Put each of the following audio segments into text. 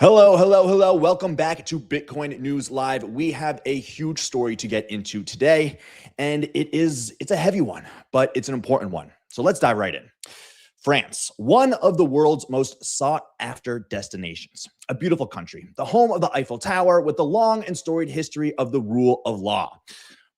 Hello, hello, hello. Welcome back to Bitcoin News Live. We have a huge story to get into today, and it's a heavy one, but it's an important one. So let's dive right in. France, one of the world's most sought after destinations, a beautiful country, the home of the Eiffel Tower with the long and storied history of the rule of law.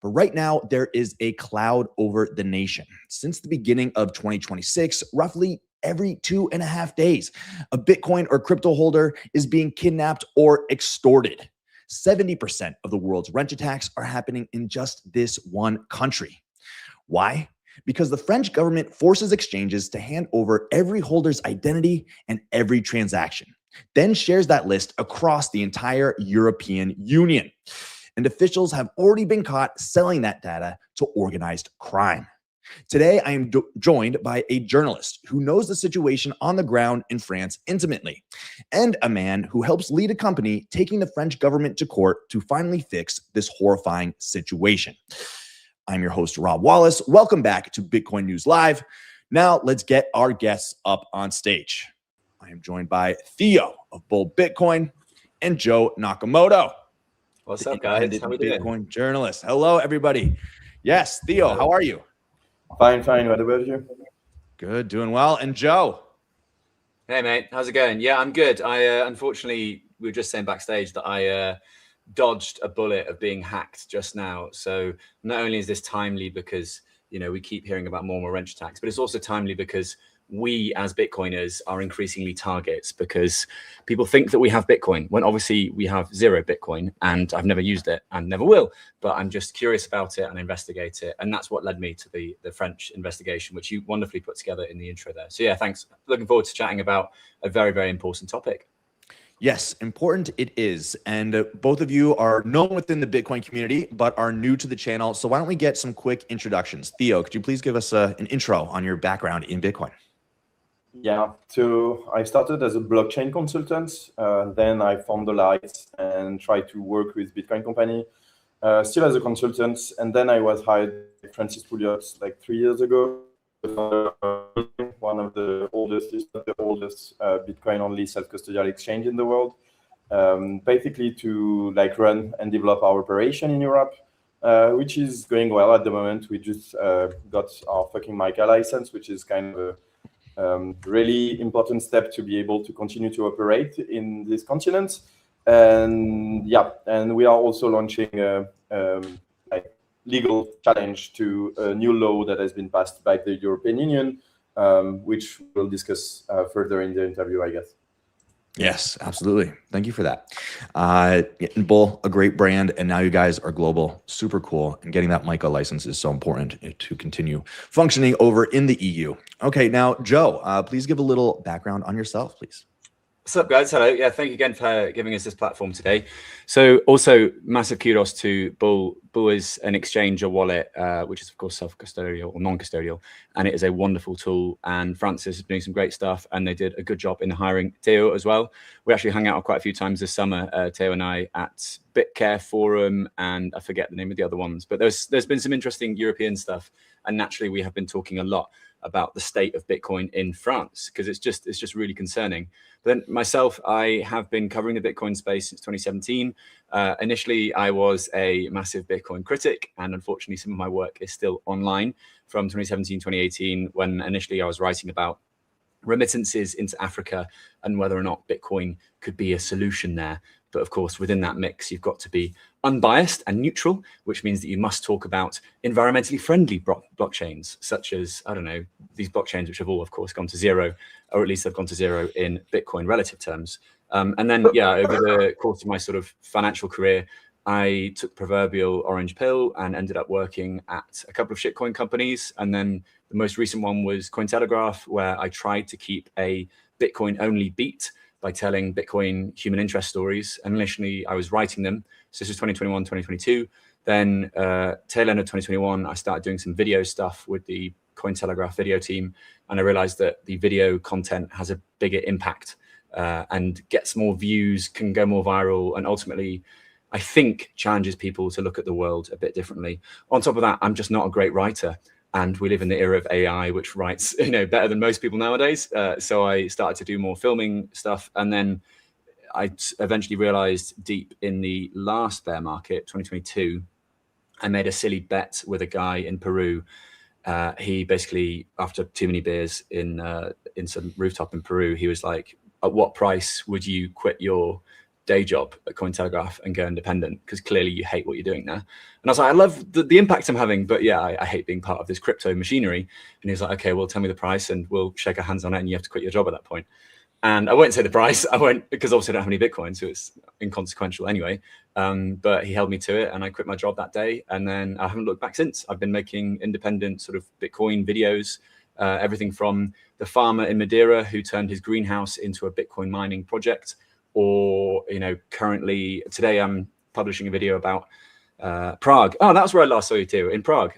But right now, there is a cloud over the nation. Since the beginning of 2026, roughly every 2.5 days, a Bitcoin or crypto holder is being kidnapped or extorted. 70% of the world's wrench attacks are happening in just this one country. Why? Because the French government forces exchanges to hand over every holder's identity and every transaction, then shares that list across the entire European Union. And officials have already been caught selling that data to organized crime. Today, I am joined by a journalist who knows the situation on the ground in France intimately, and a man who helps lead a company taking the French government to court to finally fix this horrifying situation. I'm your host, Rob Wallace. Welcome back to Bitcoin News Live. Now, let's get our guests up on stage. I am joined by Theo of Bull Bitcoin and Joe Nakamoto. What's up, guys? How we doing? Bitcoin journalist. Hello, everybody. Yes, Theo, how are you? Fine. What about you? Good, doing well. And Joe? Hey, mate. How's it going? Yeah, I'm good. Unfortunately, we were just saying backstage that I dodged a bullet of being hacked just now. So not only is this timely because, we keep hearing about more and more wrench attacks, but it's also timely because we as Bitcoiners are increasingly targets because people think that we have Bitcoin when obviously we have zero Bitcoin, and I've never used it and never will, but I'm just curious about it and investigate it. And that's what led me to the French investigation, which you wonderfully put together in the intro there. So yeah, thanks. Looking forward to chatting about a very, very important topic. Yes, important it is. And both of you are known within the Bitcoin community, but are new to the channel. So why don't we get some quick introductions? Theo, could you please give us an intro on your background in Bitcoin? Yeah, so I started as a blockchain consultant. Then I found the light and tried to work with Bitcoin company, still as a consultant. And then I was hired by Francis Pouliot like 3 years ago. One of the oldest, if not the oldest, Bitcoin-only self-custodial exchange in the world. Basically to run and develop our operation in Europe, which is going well at the moment. We just got our fucking MiCA license, which is kind of a really important step to be able to continue to operate in this continent. And yeah, and we are also launching a legal challenge to a new law that has been passed by the European Union, which we'll discuss further in the interview, I guess. Yes, absolutely. Thank you for that. Bull, a great brand, and now you guys are global. Super cool. And getting that MiCA license is so important to continue functioning over in the EU. Okay, now, Joe, please give a little background on yourself, please. What's up, guys? Hello. Yeah, thank you again for giving us this platform today. So also massive kudos to Bull. Bull is an exchange or wallet, which is, of course, self-custodial or non-custodial. And it is a wonderful tool. And Francis is doing some great stuff. And they did a good job in hiring Theo as well. We actually hung out quite a few times this summer, Theo and I, at BitCare Forum. And I forget the name of the other ones. But there's been some interesting European stuff. And naturally, we have been talking a lot about the state of Bitcoin in France, because it's just really concerning. But then myself, I have been covering the Bitcoin space since 2017. Initially, I was a massive Bitcoin critic, and unfortunately, some of my work is still online from 2017, 2018, when initially I was writing about remittances into Africa and whether or not Bitcoin could be a solution there. But of course, within that mix, you've got to be unbiased and neutral, which means that you must talk about environmentally friendly blockchains, such as, I don't know, these blockchains, which have all, of course, gone to zero, or at least they've gone to zero in Bitcoin relative terms. And then, yeah, over the course of my sort of financial career, I took proverbial orange pill and ended up working at a couple of shitcoin companies. And then the most recent one was Cointelegraph, where I tried to keep a Bitcoin-only beat by telling Bitcoin human interest stories. And initially, I was writing them. So this was 2021, 2022. Then tail end of 2021, I started doing some video stuff with the Cointelegraph video team. And I realized that the video content has a bigger impact and gets more views, can go more viral, and ultimately, I think, challenges people to look at the world a bit differently. On top of that, I'm just not a great writer. And we live in the era of AI, which writes, better than most people nowadays. So I started to do more filming stuff. And then eventually realized deep in the last bear market, 2022, I made a silly bet with a guy in Peru. He basically, after too many beers in some rooftop in Peru, he was like, at what price would you quit your day job at Cointelegraph and go independent? Because clearly you hate what you're doing there. And I was like, I love the impact I'm having, but yeah, I hate being part of this crypto machinery. And he was like, okay, well, tell me the price and we'll shake our hands on it and you have to quit your job at that point. And I won't say the price. I won't, because obviously I don't have any Bitcoin, so it's inconsequential anyway. But he held me to it and I quit my job that day. And then I haven't looked back since. I've been making independent sort of Bitcoin videos, everything from the farmer in Madeira who turned his greenhouse into a Bitcoin mining project, or, you know, currently today I'm publishing a video about Prague. Oh, that's where I last saw you too, in Prague,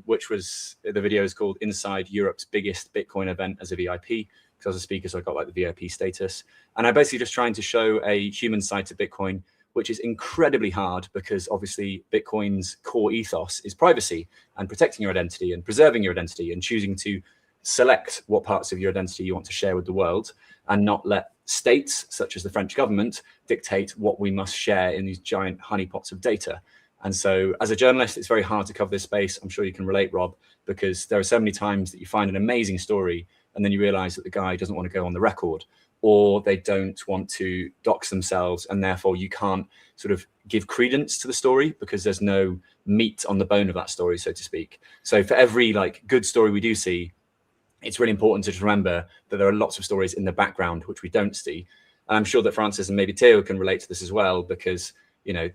which was, the video is called Inside Europe's Biggest Bitcoin Event as a VIP, because I was a speaker, so I got like the VIP status. And I'm basically just trying to show a human side to Bitcoin, which is incredibly hard because obviously Bitcoin's core ethos is privacy and protecting your identity and preserving your identity and choosing to select what parts of your identity you want to share with the world and not let states such as the French government dictate what we must share in these giant honeypots of data. And so as a journalist, it's very hard to cover this space. I'm sure you can relate, Rob, because there are so many times that you find an amazing story and then you realize that the guy doesn't want to go on the record, or they don't want to dox themselves, and therefore you can't sort of give credence to the story because there's no meat on the bone of that story, so to speak. So for every like good story we do see, it's really important to just remember that there are lots of stories in the background which we don't see. And I'm sure that Francis and maybe Theo can relate to this as well, because, you know,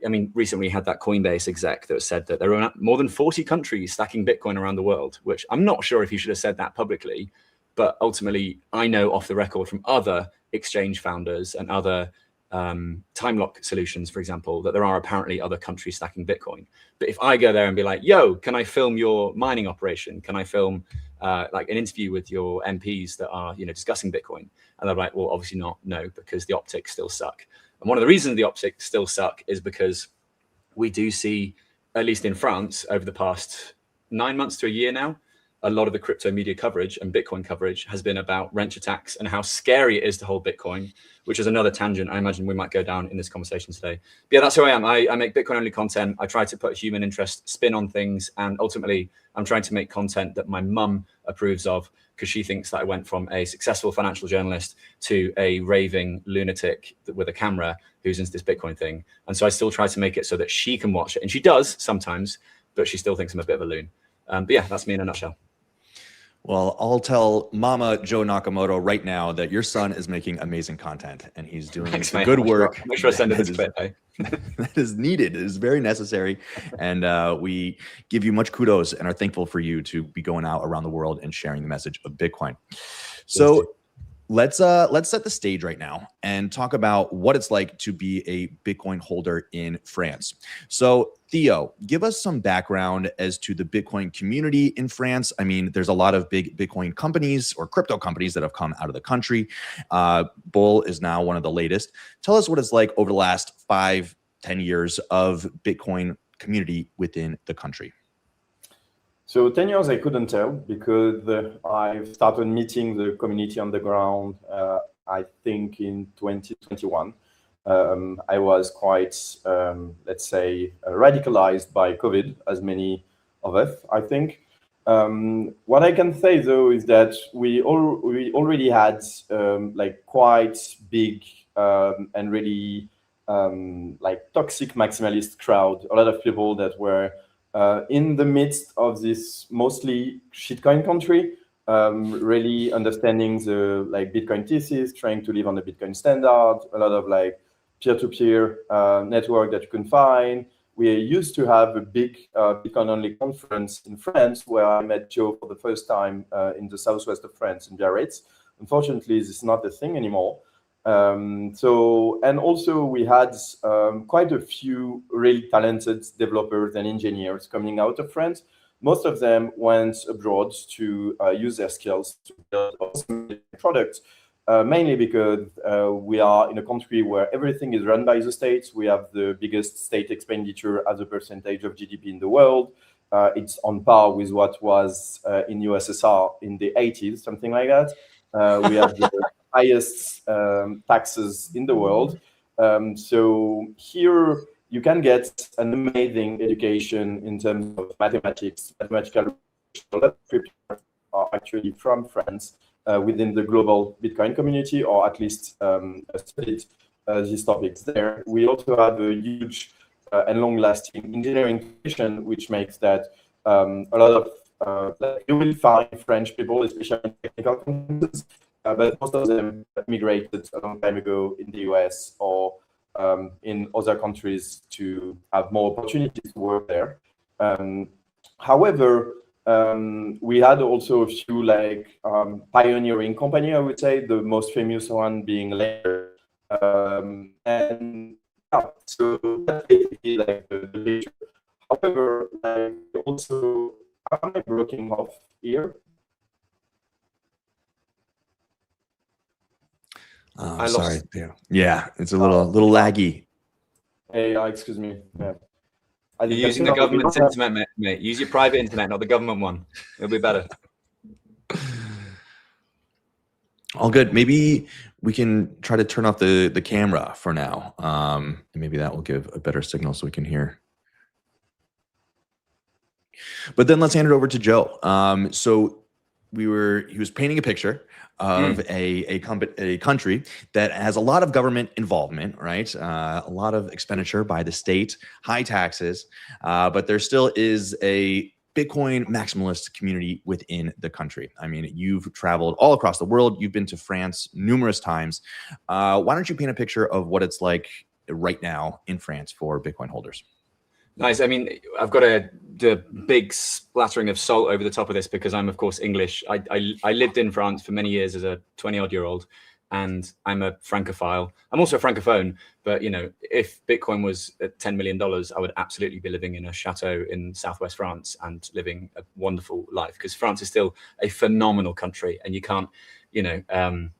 I mean, recently we had that Coinbase exec that said that there are more than 40 countries stacking Bitcoin around the world, which I'm not sure if he should have said that publicly, but ultimately I know off the record from other exchange founders and other time lock solutions, for example, that there are apparently other countries stacking Bitcoin. But if I go there and be like, yo, can I film your mining operation? Can I film like an interview with your MPs that are, you know, discussing Bitcoin? And they're like, well, obviously not, no, because the optics still suck. And one of the reasons the optics still suck is because we do see, at least in France, over the past 9 months to a year now, a lot of the crypto media coverage and Bitcoin coverage has been about wrench attacks and how scary it is to hold Bitcoin, which is another tangent I imagine we might go down in this conversation today. But yeah, that's who I am. I make Bitcoin only content. I try to put a human interest spin on things. And ultimately, I'm trying to make content that my mum approves of, because she thinks that I went from a successful financial journalist to a raving lunatic with a camera who's into this Bitcoin thing. And so I still try to make it so that she can watch it. And she does sometimes, but she still thinks I'm a bit of a loon. But yeah, that's me in a nutshell. Well, I'll tell Mama Joe Nakamoto right now that your son is making amazing content and he's doing good work. Make sure I send it this clip. That is needed. It is very necessary. And we give you much kudos and are thankful for you to be going out around the world and sharing the message of Bitcoin. So let's set the stage right now and talk about what it's like to be a Bitcoin holder in France. So Theo, give us some background as to the Bitcoin community in France. I mean, there's a lot of big Bitcoin companies or crypto companies that have come out of the country. Bull is now one of the latest. Tell us what it's like over the last 5-10 years of Bitcoin community within the country. So 10 years I couldn't tell, because I've started meeting the community on the ground, I think in 2021. I was quite, let's say, radicalized by COVID, as many of us, I think. What I can say, though, is that we already had like quite big and really like toxic maximalist crowd, a lot of people that were in the midst of this mostly shitcoin country, really understanding the like Bitcoin thesis, trying to live on the Bitcoin standard, a lot of like peer-to-peer network that you can find. We used to have a big Bitcoin-only conference in France where I met Joe for the first time in the southwest of France, in Biarritz. Unfortunately, this is not a thing anymore. And also we had quite a few really talented developers and engineers coming out of France. Most of them went abroad to use their skills to build awesome products. Mainly because we are in a country where everything is run by the states. We have the biggest state expenditure as a percentage of GDP in the world. It's on par with what was in USSR in the 80s, something like that. We have the highest taxes in the world. So here you can get an amazing education in terms of mathematics, mathematical. A lot of people are actually from France within the global Bitcoin community, or at least studied these topics there. We also have a huge and long-lasting engineering tradition, which makes that a lot of you will find French people, especially in technical conferences, but most of them migrated a long time ago in the US or in other countries to have more opportunities to work there. However, we had also a few like pioneering company, I would say, the most famous one being Layer. And yeah, so that's basically like the picture. However, like also, am I breaking off here? Oh, sorry. Yeah, it's a little laggy. Hey, excuse me. Yeah. You're using the government's internet, mate. Use your private internet, not the government one. It'll be better. All good. Maybe we can try to turn off the camera for now. And maybe that will give a better signal so we can hear. But then let's hand it over to Joe. So he was painting a picture of a country that has a lot of government involvement, right? A lot of expenditure by the state, high taxes, but there still is a Bitcoin maximalist community within the country. I mean, you've traveled all across the world. You've been to France numerous times. Why don't you paint a picture of what it's like right now in France for Bitcoin holders? Nice. I mean, I've got a big splattering of salt over the top of this because I'm, of course, English. I lived in France for many years as a 20-odd-year-old, and I'm a Francophile. I'm also a Francophone, but, you know, if Bitcoin was at $10 million, I would absolutely be living in a chateau in Southwest France and living a wonderful life, because France is still a phenomenal country, and you can't, you know,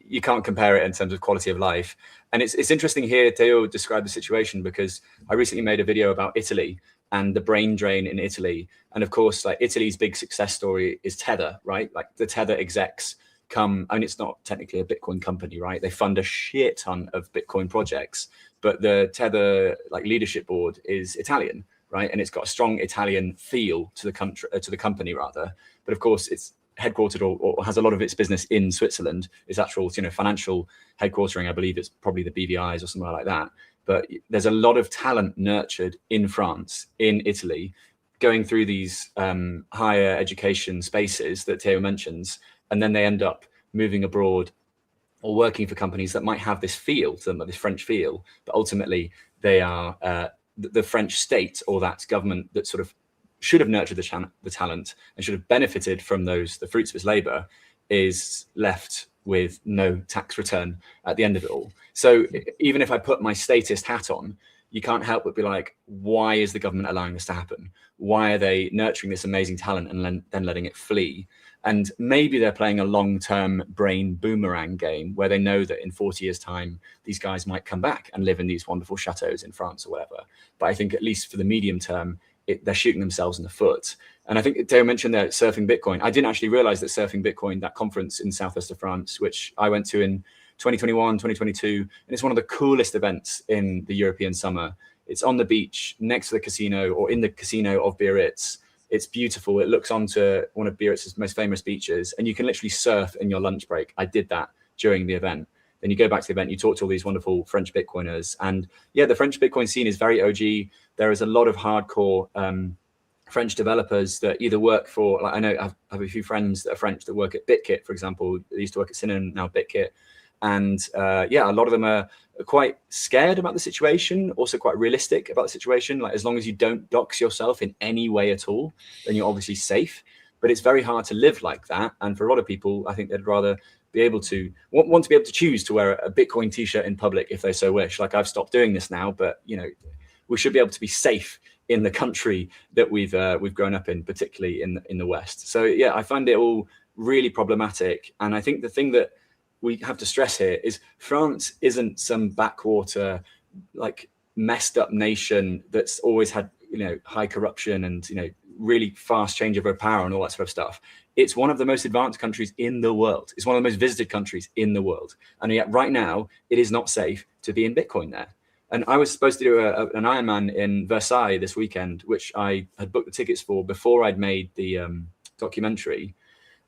you can't compare it in terms of quality of life. And it's interesting here, Theo described the situation, because I recently made a video about Italy and the brain drain in Italy. And of course, like Italy's big success story is Tether, right? Like the Tether execs come, and it's not technically a Bitcoin company, right? They fund a shit ton of Bitcoin projects, but the Tether like leadership board is Italian, right? And it's got a strong Italian feel to the country, to the company rather. But of course, it's headquartered or has a lot of its business in Switzerland. Its actual, you know, financial headquartering, I believe it's probably the BVI's or somewhere like that. But there's a lot of talent nurtured in France, in Italy, going through these higher education spaces that Theo mentions, and then they end up moving abroad or working for companies that might have this feel to them, this French feel, but ultimately they are the French state or that government that sort of should have nurtured the talent and should have benefited from the fruits of his labor, is left with no tax return at the end of it all. So even if I put my statist hat on, you can't help but be like, why is the government allowing this to happen? Why are they nurturing this amazing talent and then letting it flee? And maybe they're playing a long-term brain boomerang game where they know that in 40 years' time, these guys might come back and live in these wonderful chateaus in France or whatever. But I think at least for the medium term, they're shooting themselves in the foot. And I think Theo mentioned that Surfing Bitcoin. I didn't actually realize that Surfing Bitcoin, that conference in southwest of France, which I went to in 2021, 2022, and it's one of the coolest events in the European summer. It's on the beach next to the casino, or in the casino of Biarritz. It's beautiful. It looks onto one of Biarritz's most famous beaches, and you can literally surf in your lunch break. I did that during the event. Then you go back to the event, you talk to all these wonderful French Bitcoiners. And yeah, the French Bitcoin scene is very OG. There is a lot of hardcore French developers that either work for, like I know I have a few friends that are French that work at BitKit, for example. They used to work at Cinnamon, now BitKit. And yeah, a lot of them are quite scared about the situation, also quite realistic about the situation. Like as long as you don't dox yourself in any way at all, then you're obviously safe. But it's very hard to live like that. And for a lot of people, I think they'd rather be able to want to be able to choose to wear a Bitcoin t-shirt in public if they so wish. Like I've stopped doing this now, but you know, we should be able to be safe in the country that we've grown up in, particularly in the West. So yeah, I find it all really problematic. And I think the thing that we have to stress here is France isn't some backwater, like messed up nation that's always had, you know, high corruption and, you know, really fast changeover of power and all that sort of stuff. It's one of the most advanced countries in the world. It's one of the most visited countries in the world. And yet right now, it is not safe to be in Bitcoin there. And I was supposed to do an Ironman in Versailles this weekend, which I had booked the tickets for before I'd made the documentary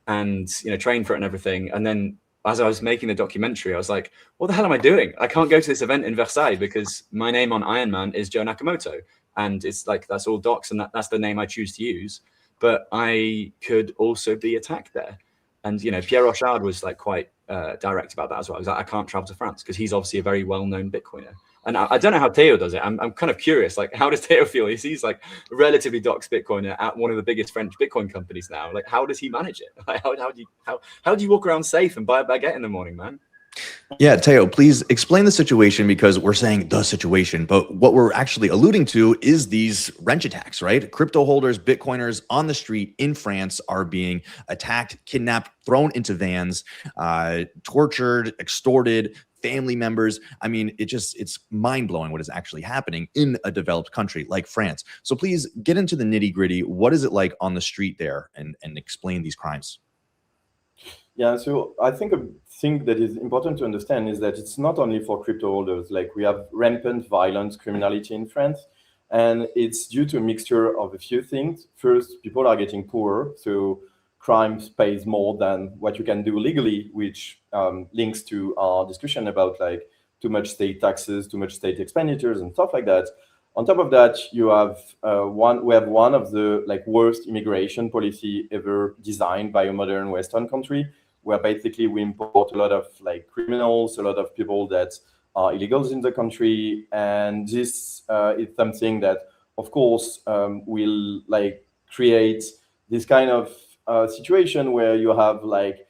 and, trained for it and everything. And then as I was making the documentary, I was like, what the hell am I doing? I can't go to this event in Versailles because my name on Ironman is Joe Nakamoto. And it's like, that's all docs and that's the name I choose to use. But I could also be attacked there. And, Pierre Rochard was like quite direct about that as well. He was like, I can't travel to France because he's obviously a very well-known Bitcoiner. And I don't know how Theo does it. I'm kind of curious, like, how does Theo feel? He's like a relatively doxed Bitcoiner at one of the biggest French Bitcoin companies now. Like, how does he manage it? Like, how do you walk around safe and buy a baguette in the morning, man? Yeah, Theo, please explain the situation, because we're saying the situation, but what we're actually alluding to is these wrench attacks, right? Crypto holders, Bitcoiners on the street in France are being attacked, kidnapped, thrown into vans, tortured, extorted, family members. I mean, it's mind blowing what is actually happening in a developed country like France. So please get into the nitty gritty. What is it like on the street there, and explain these crimes? Yeah, so I think a thing that is important to understand is that it's not only for crypto holders. Like, we have rampant violent criminality in France, and it's due to a mixture of a few things. First, people are getting poorer, so crime pays more than what you can do legally, which links to our discussion about like too much state taxes, too much state expenditures, and stuff like that. On top of that, you have we have one of the like worst immigration policy ever designed by a modern Western country, where basically we import a lot of like criminals, a lot of people that are illegals in the country. And this is something that, of course, will like create this kind of situation where you have like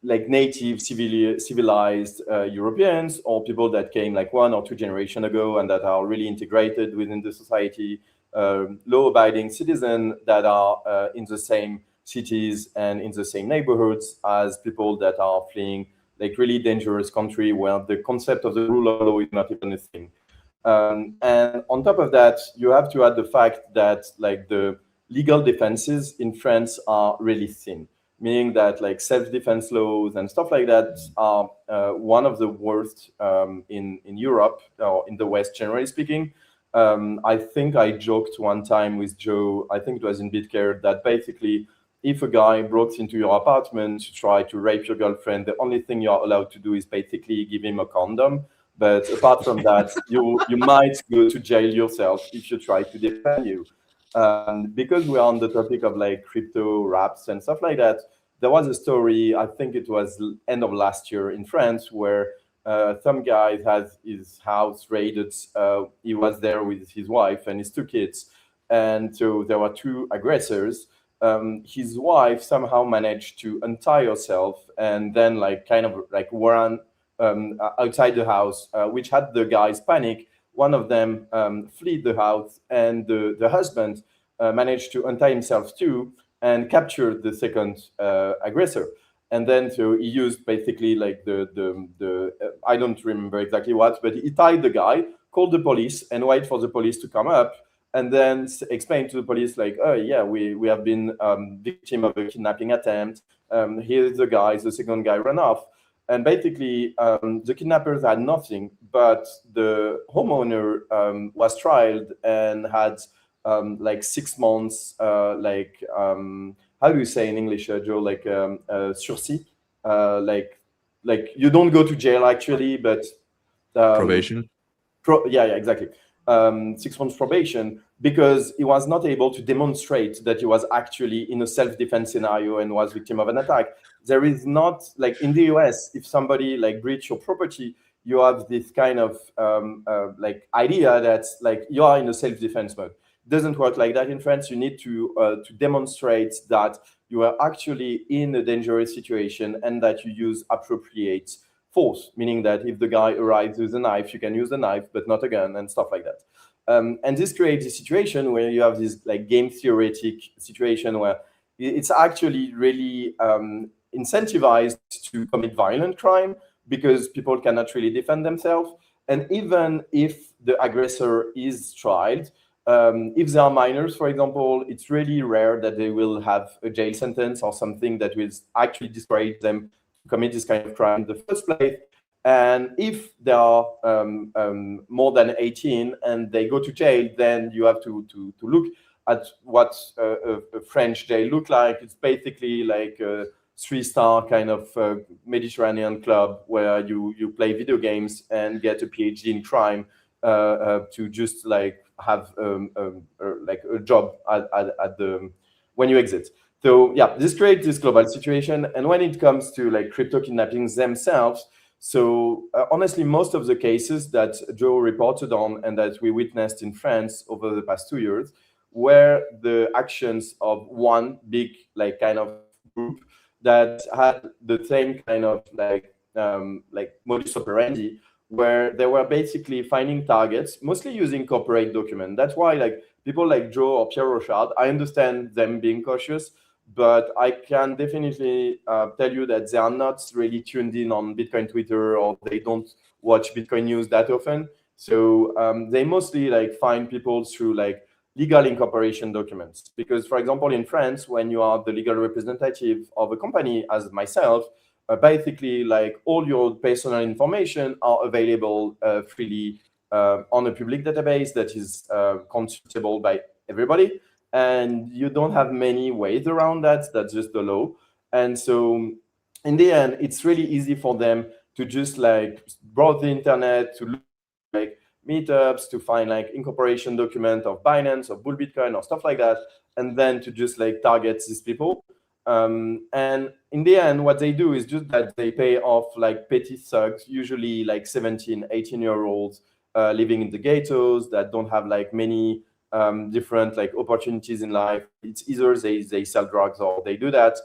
native civilized Europeans, or people that came like 1 or 2 generations ago and that are really integrated within the society, law-abiding citizens that are in the same cities and in the same neighborhoods as people that are fleeing like really dangerous country where the concept of the rule of law is not even a thing. And on top of that, you have to add the fact that like the legal defenses in France are really thin, meaning that like self-defense laws and stuff like that are one of the worst in Europe, or in the West, generally speaking. I think I joked one time with Joe, I think it was in Bitcare, that basically if a guy breaks into your apartment to try to rape your girlfriend, the only thing you're allowed to do is basically give him a condom. But apart from that, you might go to jail yourself if you try to defend you. Because we're on the topic of like crypto raps and stuff like that, there was a story, I think it was end of last year in France, where some guy has his house raided. He was there with his wife and his 2 kids. And so there were 2 aggressors. His wife somehow managed to untie herself and then like kind of like run outside the house, which had the guys panic. One of them fled the house, and the husband managed to untie himself too and captured the second aggressor. And then so he used basically like the I don't remember exactly what, but he tied the guy, called the police, and wait for the police to come up, and then explain to the police like, oh yeah, we have been victim of a kidnapping attempt. Here's the guy, the second guy ran off. And basically, the kidnappers had nothing, but the homeowner was tried and had like 6 months, how do you say in English, Joe? Like sursis, like you don't go to jail actually, but Probation. Yeah, exactly. 6 months probation, because he was not able to demonstrate that he was actually in a self-defense scenario and was victim of an attack. There is not, like in the US, if somebody like breach your property, you have this kind of like idea that like you are in a self-defense mode. It doesn't work like that in France. You need to demonstrate that you are actually in a dangerous situation and that you use appropriate force, meaning that if the guy arrives with a knife, you can use a knife, but not a gun, and stuff like that. And this creates a situation where you have this like game theoretic situation where it's actually really incentivized to commit violent crime because people cannot really defend themselves. And even if the aggressor is tried, If they are minors, for example, it's really rare that they will have a jail sentence or something that will actually discourage them to commit this kind of crime in the first place. And if they are more than 18 and they go to jail, then you have to look at what a French jail look like. It's basically like a 3-star kind of Mediterranean club where you play video games and get a PhD in crime to just like have like a job at the when you exit. So yeah, this creates this global situation. And when it comes to like crypto kidnappings themselves, so honestly, most of the cases that Joe reported on and that we witnessed in France over the past 2 years were the actions of one big like kind of group that had the same kind of like modus operandi, where they were basically finding targets, mostly using corporate document. That's why like people like Joe or Pierre Rochard, I understand them being cautious, but I can definitely tell you that they are not really tuned in on Bitcoin Twitter, or they don't watch Bitcoin news that often. So they mostly like find people through like legal incorporation documents. Because for example, in France, when you are the legal representative of a company, as myself, basically like all your personal information are available freely on a public database that is consultable by everybody. And you don't have many ways around that. That's just the law. And so in the end, it's really easy for them to just like browse the internet, to look like meetups, to find like incorporation document of Binance or Bull Bitcoin or stuff like that, and then to just like target these people. And in the end, what they do is just that they pay off like petty thugs, usually like 17, 18-year-olds living in the ghettos that don't have like many different like opportunities in life. It's either they sell drugs or they do that.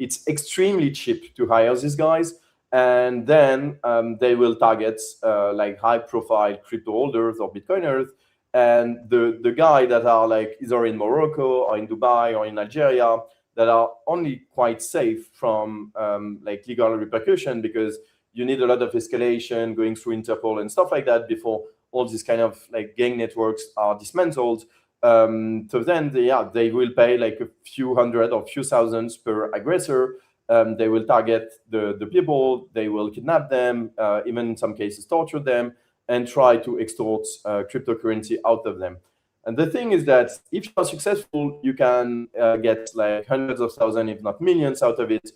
It's extremely cheap to hire these guys. And then they will target like high-profile crypto holders or Bitcoiners. And the guy that are like either in Morocco or in Dubai or in Algeria, that are only quite safe from like legal repercussion, because you need a lot of escalation going through Interpol and stuff like that before all these kind of like gang networks are dismantled. So then they will pay like a few hundred or few thousands per aggressor. They will target the people, they will kidnap them, even in some cases torture them, and try to extort cryptocurrency out of them. And the thing is that if you are successful, you can get like hundreds of thousands, if not millions, out of it.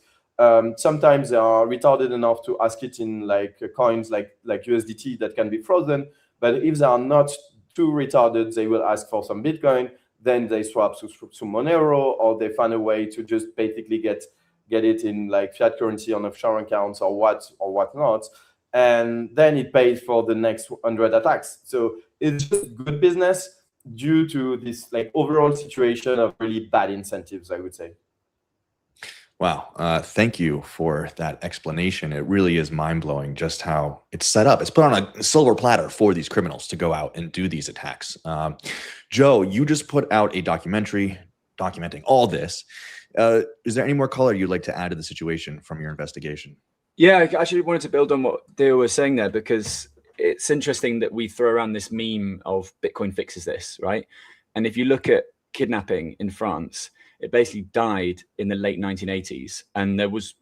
Sometimes they are retarded enough to ask it in like coins like USDT that can be frozen. But if they are not too retarded, they will ask for some Bitcoin. Then they swap to Monero, or they find a way to just basically get it in like fiat currency on offshore accounts or whatnot. And then it pays for the next 100 attacks. So it's just good business due to this like overall situation of really bad incentives, I would say. Wow. Thank you for that explanation. It really is mind-blowing just how it's set up. It's put on a silver platter for these criminals to go out and do these attacks. Joe, you just put out a documentary documenting all this. Is there any more color you'd like to add to the situation from your investigation? Yeah, I actually wanted to build on what Theo was saying there, because it's interesting that we throw around this meme of Bitcoin fixes this, right? And if you look at kidnapping in France, it basically died in the late 1980s. And it was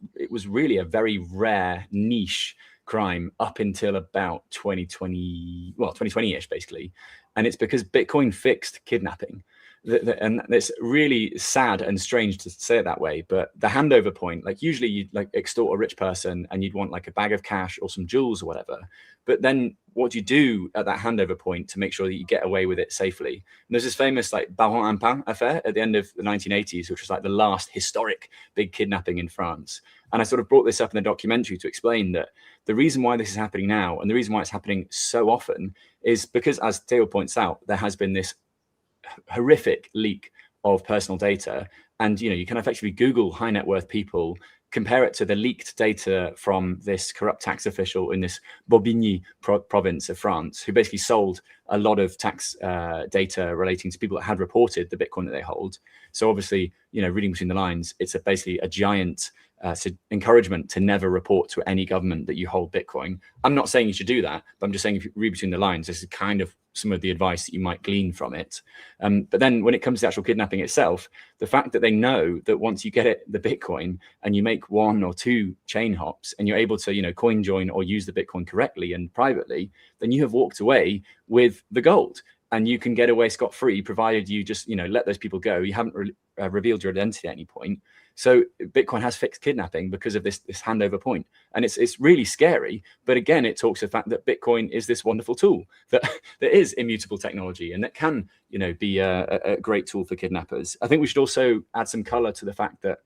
really a very rare niche crime up until about 2020-ish, basically. And it's because Bitcoin fixed kidnapping. And it's really sad and strange to say it that way, but the handover point, like usually you'd like extort a rich person and you'd want like a bag of cash or some jewels or whatever. But then what do you do at that handover point to make sure that you get away with it safely? And there's this famous like Baron Impin affair at the end of the 1980s, which was like the last historic big kidnapping in France. And I sort of brought this up in the documentary to explain that the reason why this is happening now, and the reason why it's happening so often, is because, as Theo points out, there has been this horrific leak of personal data. And you can effectively Google high net worth people, compare it to the leaked data from this corrupt tax official in this Bobigny province of France, who basically sold a lot of tax data relating to people that had reported the Bitcoin that they hold. So obviously, reading between the lines, it's basically a giant encouragement to never report to any government that you hold Bitcoin. I'm not saying you should do that, but I'm just saying if you read between the lines, this is kind of some of the advice that you might glean from it. But then when it comes to actual kidnapping itself, the fact that they know that once you get the Bitcoin and you make 1 or 2 chain hops and you're able to, coin join or use the Bitcoin correctly and privately, then you have walked away with the gold. And you can get away scot-free, provided you just, let those people go. You haven't revealed your identity at any point. So Bitcoin has fixed kidnapping because of this handover point. And it's really scary. But again, it talks to the fact that Bitcoin is this wonderful tool that is immutable technology and that can, be a great tool for kidnappers. I think we should also add some color to the fact that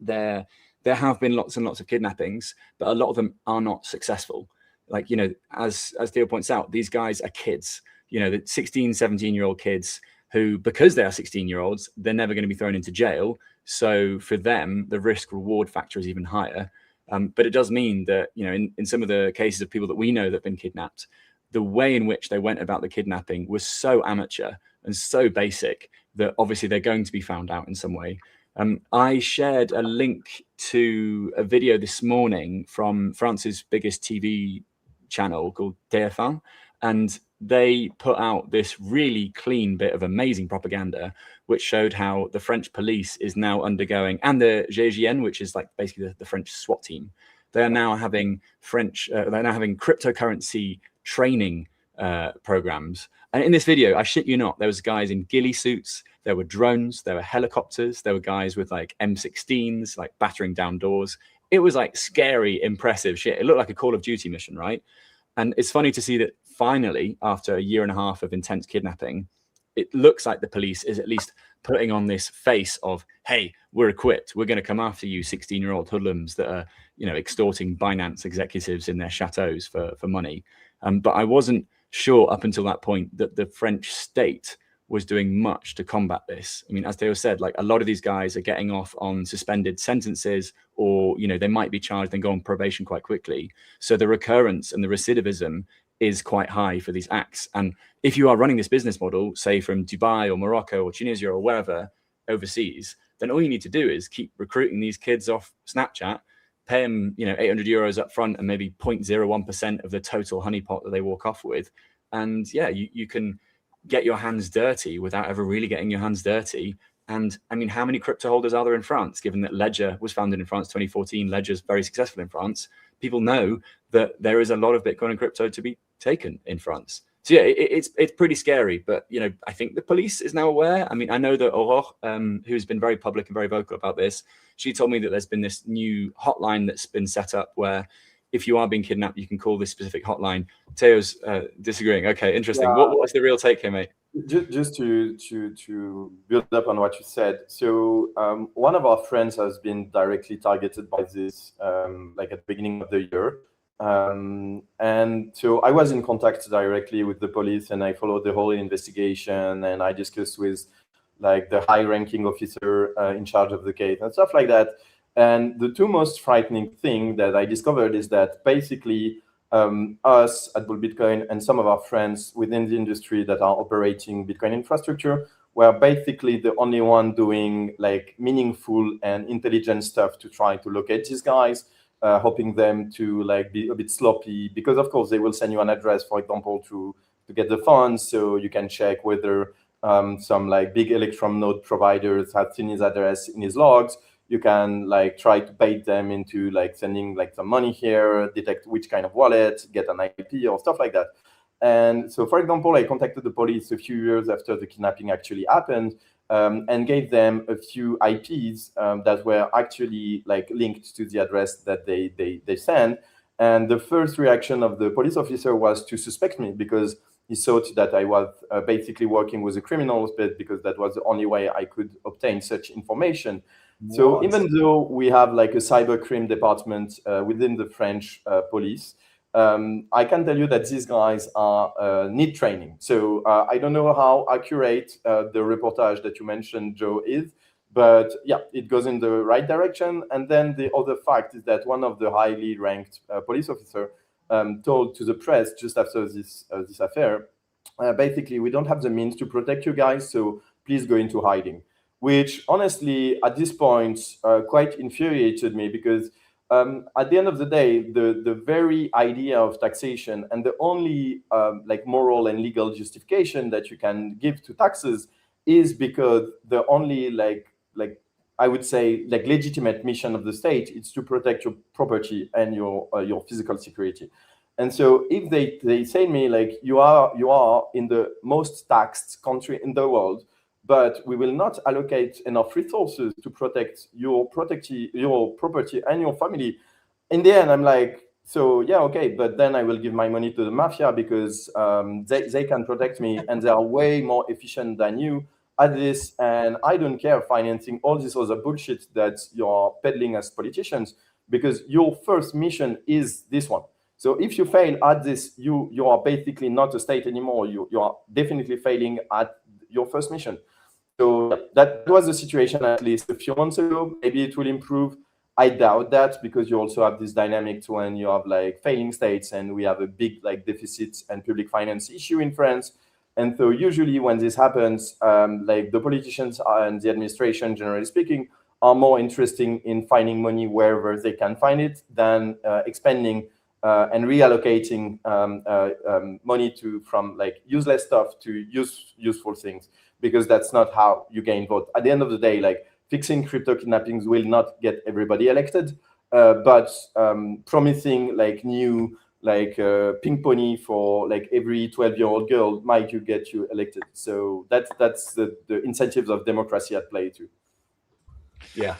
there have been lots and lots of kidnappings, but a lot of them are not successful. Like, as Theo points out, these guys are kids. The 16, 17-year-old kids who, because they are 16-year-olds, they're never going to be thrown into jail. So for them, the risk reward factor is even higher. But it does mean that, in some of the cases of people that we know that have been kidnapped, the way in which they went about the kidnapping was so amateur and so basic that obviously they're going to be found out in some way. I shared a link to a video this morning from France's biggest TV channel called TF1, and they put out this really clean bit of amazing propaganda, which showed how the French police is now undergoing, and the GIGN, which is like basically the French SWAT team, they are now having cryptocurrency training programs. And in this video, I shit you not, there was guys in ghillie suits, there were drones, there were helicopters, there were guys with like M16s, like battering down doors. It was like scary, impressive shit. It looked like a Call of Duty mission, right? And it's funny to see that finally, after a year and a half of intense kidnapping, it looks like the police is at least putting on this face of, hey, we're equipped. We're going to come after you 16-year-old hoodlums that are, extorting Binance executives in their chateaus for money. But I wasn't sure up until that point that the French state was doing much to combat this. I mean, as Theo said, like a lot of these guys are getting off on suspended sentences, or, they might be charged and go on probation quite quickly. So the recurrence and the recidivism is quite high for these acts. And if you are running this business model, say from Dubai or Morocco or Tunisia or wherever overseas, then all you need to do is keep recruiting these kids off Snapchat, pay them, 800 euros up front and maybe 0.01% of the total honeypot that they walk off with. And yeah, you can get your hands dirty without ever really getting your hands dirty. And I mean, how many crypto holders are there in France, given that Ledger was founded in France 2014, Ledger's very successful in France. People know that there is a lot of Bitcoin and crypto to be taken in France. So yeah, it's pretty scary, but I think the police is now aware. I mean, I know that Aurore, who's been very public and very vocal about this, she told me that there's been this new hotline that's been set up where if you are being kidnapped, you can call this specific hotline. Theo's disagreeing. Okay, interesting. Yeah. What's the real take here, mate? Just to build up on what you said. So one of our friends has been directly targeted by this, like at the beginning of the year. And so I was in contact directly with the police, and I followed the whole investigation, and I discussed with like the high-ranking officer in charge of the case and stuff like that. And the two most frightening thing that I discovered is that basically us at Bull Bitcoin and some of our friends within the industry that are operating Bitcoin infrastructure were basically the only one doing like meaningful and intelligent stuff to try to locate these guys, hoping them to like be a bit sloppy, because of course they will send you an address, for example, to get the funds, so you can check whether some like big Electrum node providers have seen his address in his logs. You can like try to bait them into like sending like some money here, detect which kind of wallet, get an IP or stuff like that. And so, for example, I contacted the police a few years after the kidnapping actually happened, and gave them a few IPs that were actually like linked to the address that they sent. And the first reaction of the police officer was to suspect me, because he thought that I was basically working with the criminals, but because that was the only way I could obtain such information. So even though we have like a cybercrime department within the French police, I can tell you that these guys need training. So I don't know how accurate the reportage that you mentioned, Joe, is, but yeah, it goes in the right direction. And then the other fact is that one of the highly ranked police officer told to the press just after this affair, basically, we don't have the means to protect you guys, so please go into hiding. Which honestly, at this point, quite infuriated me, because At the end of the day, the very idea of taxation and the only like moral and legal justification that you can give to taxes is because the only like I would say like legitimate mission of the state is to protect your property and your physical security. And so if they say to me like you are in the most taxed country in the world, but we will not allocate enough resources to protect your property and your family. In the end, I'm like, so yeah, okay, but then I will give my money to the mafia because they can protect me and they are way more efficient than you at this. And I don't care financing all this other bullshit that you're peddling as politicians, because your first mission is this one. So if you fail at this, you are basically not a state anymore. You are definitely failing at your first mission. So that was the situation at least a few months ago. Maybe it will improve. I doubt that, because you also have this dynamic when you have like failing states, and we have a big like deficit and public finance issue in France. And so usually when this happens, like the politicians and the administration, generally speaking, are more interested in finding money wherever they can find it than expanding and reallocating money from like useless stuff to useful things, because that's not how you gain vote. At the end of the day, like fixing crypto kidnappings will not get everybody elected, but promising like new like pink pony for like every 12-year-old girl might get you elected. So that's the incentives of democracy at play too. Yeah.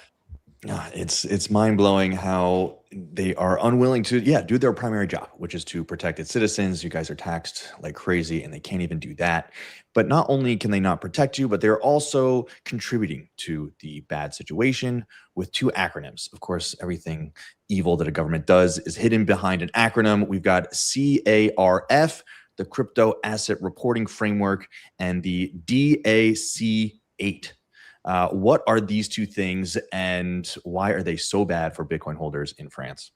It's mind-blowing how they are unwilling to do their primary job, which is to protect its citizens. You guys are taxed like crazy and they can't even do that. But not only can they not protect you, but they're also contributing to the bad situation with two acronyms. Of course, everything evil that a government does is hidden behind an acronym. We've got CARF, the Crypto Asset Reporting Framework, and the DAC8. What are these two things, and why are they so bad for Bitcoin holders in France?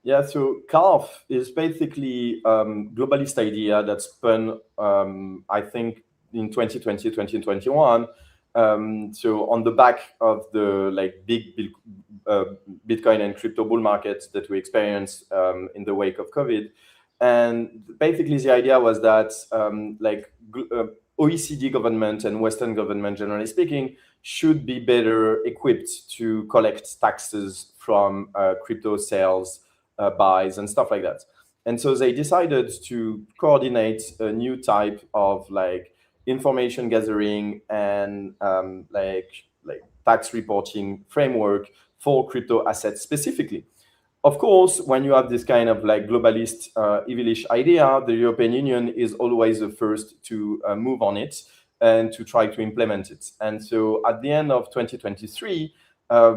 Yeah, so CARF is basically globalist idea that spun, I think, in 2020, 2021. So on the back of the like big Bitcoin and crypto bull markets that we experienced in the wake of COVID. And basically the idea was that OECD government and Western government, generally speaking, should be better equipped to collect taxes from crypto sales, buys, and stuff like that. And so they decided to coordinate a new type of like information gathering and like tax reporting framework for crypto assets specifically. Of course, when you have this kind of like globalist, evilish idea, the European Union is always the first to move on it and to try to implement it. And so at the end of 2023,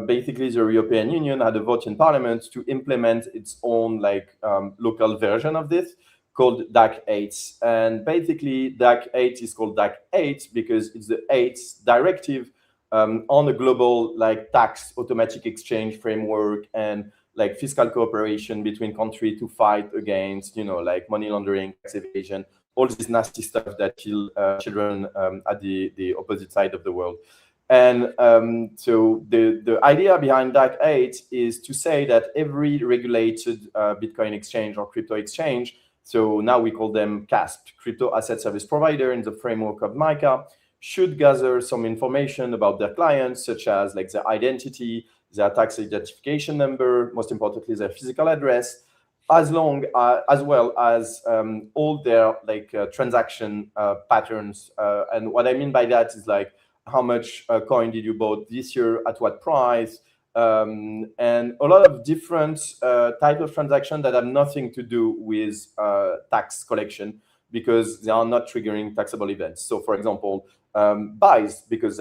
basically the European Union had a vote in Parliament to implement its own like local version of this called DAC8. And basically DAC8 is called DAC8 because it's the 8th directive on a global like tax automatic exchange framework and like fiscal cooperation between countries to fight against, like money laundering, tax evasion, all this nasty stuff that kill children at the opposite side of the world. And so the idea behind DAC8 is to say that every regulated Bitcoin exchange or crypto exchange, so now we call them CASP, Crypto Asset Service Provider in the framework of MiCA, should gather some information about their clients, such as like their identity, their tax identification number, most importantly, their physical address, as well as all their like transaction patterns. And what I mean by that is like how much coin did you bought this year, at what price, and a lot of different type of transaction that have nothing to do with tax collection, because they are not triggering taxable events. So for example, buys, because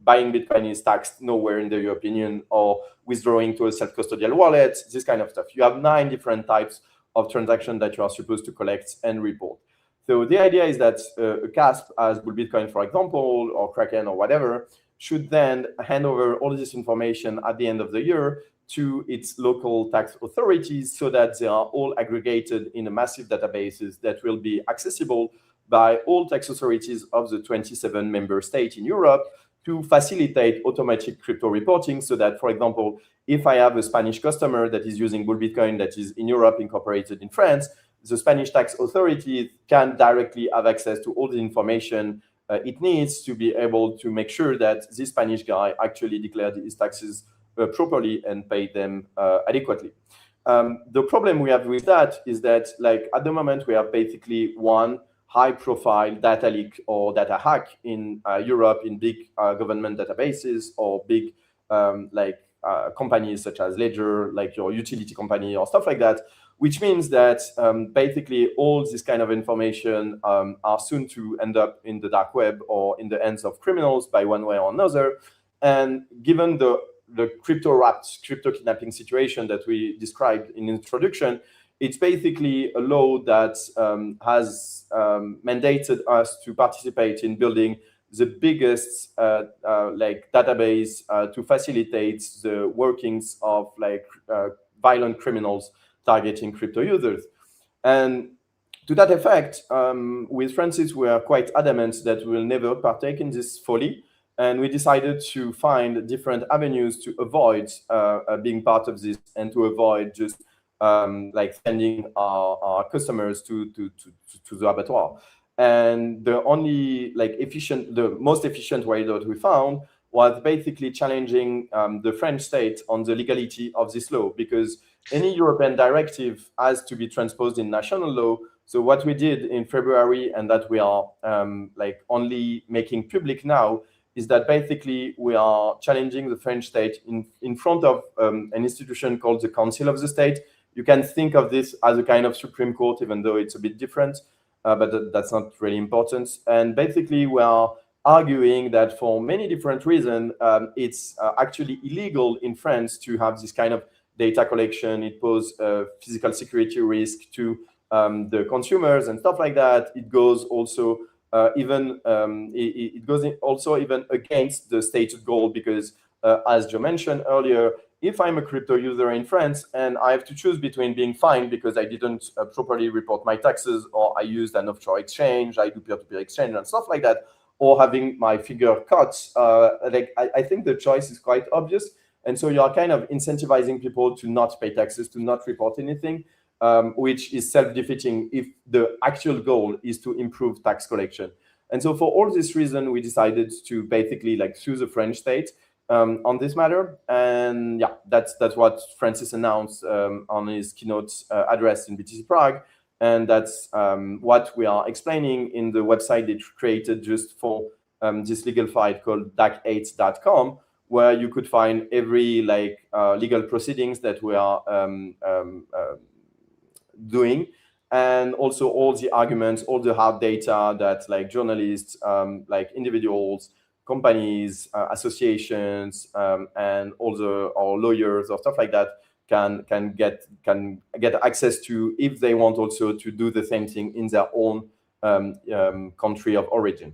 buying Bitcoin is taxed nowhere in the European Union, or withdrawing to a self-custodial wallet, this kind of stuff. You have 9 different types of transactions that you are supposed to collect and report. So the idea is that a CASP, as Bull Bitcoin, for example, or Kraken or whatever, should then hand over all this information at the end of the year to its local tax authorities, so that they are all aggregated in a massive databases that will be accessible by all tax authorities of the 27 member states in Europe, to facilitate automatic crypto reporting, so that, for example, if I have a Spanish customer that is using Bull Bitcoin that is in Europe, incorporated in France, the Spanish tax authority can directly have access to all the information it needs to be able to make sure that this Spanish guy actually declared his taxes properly and paid them adequately. The problem we have with that is that, like, at the moment, we have basically one high-profile data leak or data hack in Europe in big government databases or big companies such as Ledger, like your utility company or stuff like that, which means that basically all this kind of information are soon to end up in the dark web or in the hands of criminals by one way or another. And given the crypto-wrapped, crypto-kidnapping situation that we described in introduction, it's basically a law that has mandated us to participate in building the biggest database to facilitate the workings of violent criminals targeting crypto users. And to that effect, with Francis, we are quite adamant that we will never partake in this folly. And we decided to find different avenues to avoid being part of this and to avoid just sending our customers to the abattoir. And the only the most efficient way that we found was basically challenging the French state on the legality of this law, because any European directive has to be transposed in national law. So what we did in February, and that we are only making public now, is that basically we are challenging the French state in front of an institution called the Council of the State. You can think of this as a kind of Supreme Court, even though it's a bit different, but that's not really important. And basically we are arguing that for many different reasons, it's actually illegal in France to have this kind of data collection. It poses a physical security risk to the consumers and stuff like that. It goes also even against the stated goal, because as Joe mentioned earlier, if I'm a crypto user in France and I have to choose between being fined because I didn't properly report my taxes, or I used an offshore exchange, I do peer-to-peer exchange and stuff like that, or having my figure cut, I think the choice is quite obvious. And so you are kind of incentivizing people to not pay taxes, to not report anything, which is self-defeating if the actual goal is to improve tax collection. And so for all this reason, we decided to basically sue the French state on this matter. And yeah, that's what Francis announced on his keynote address in BTC Prague. And that's what we are explaining in the website that created just for this legal fight called dac8.com, where you could find every legal proceedings that we are doing, and also all the arguments, all the hard data that journalists, individuals, companies, associations, and all our lawyers or stuff like that can get access to, if they want also to do the same thing in their own country of origin.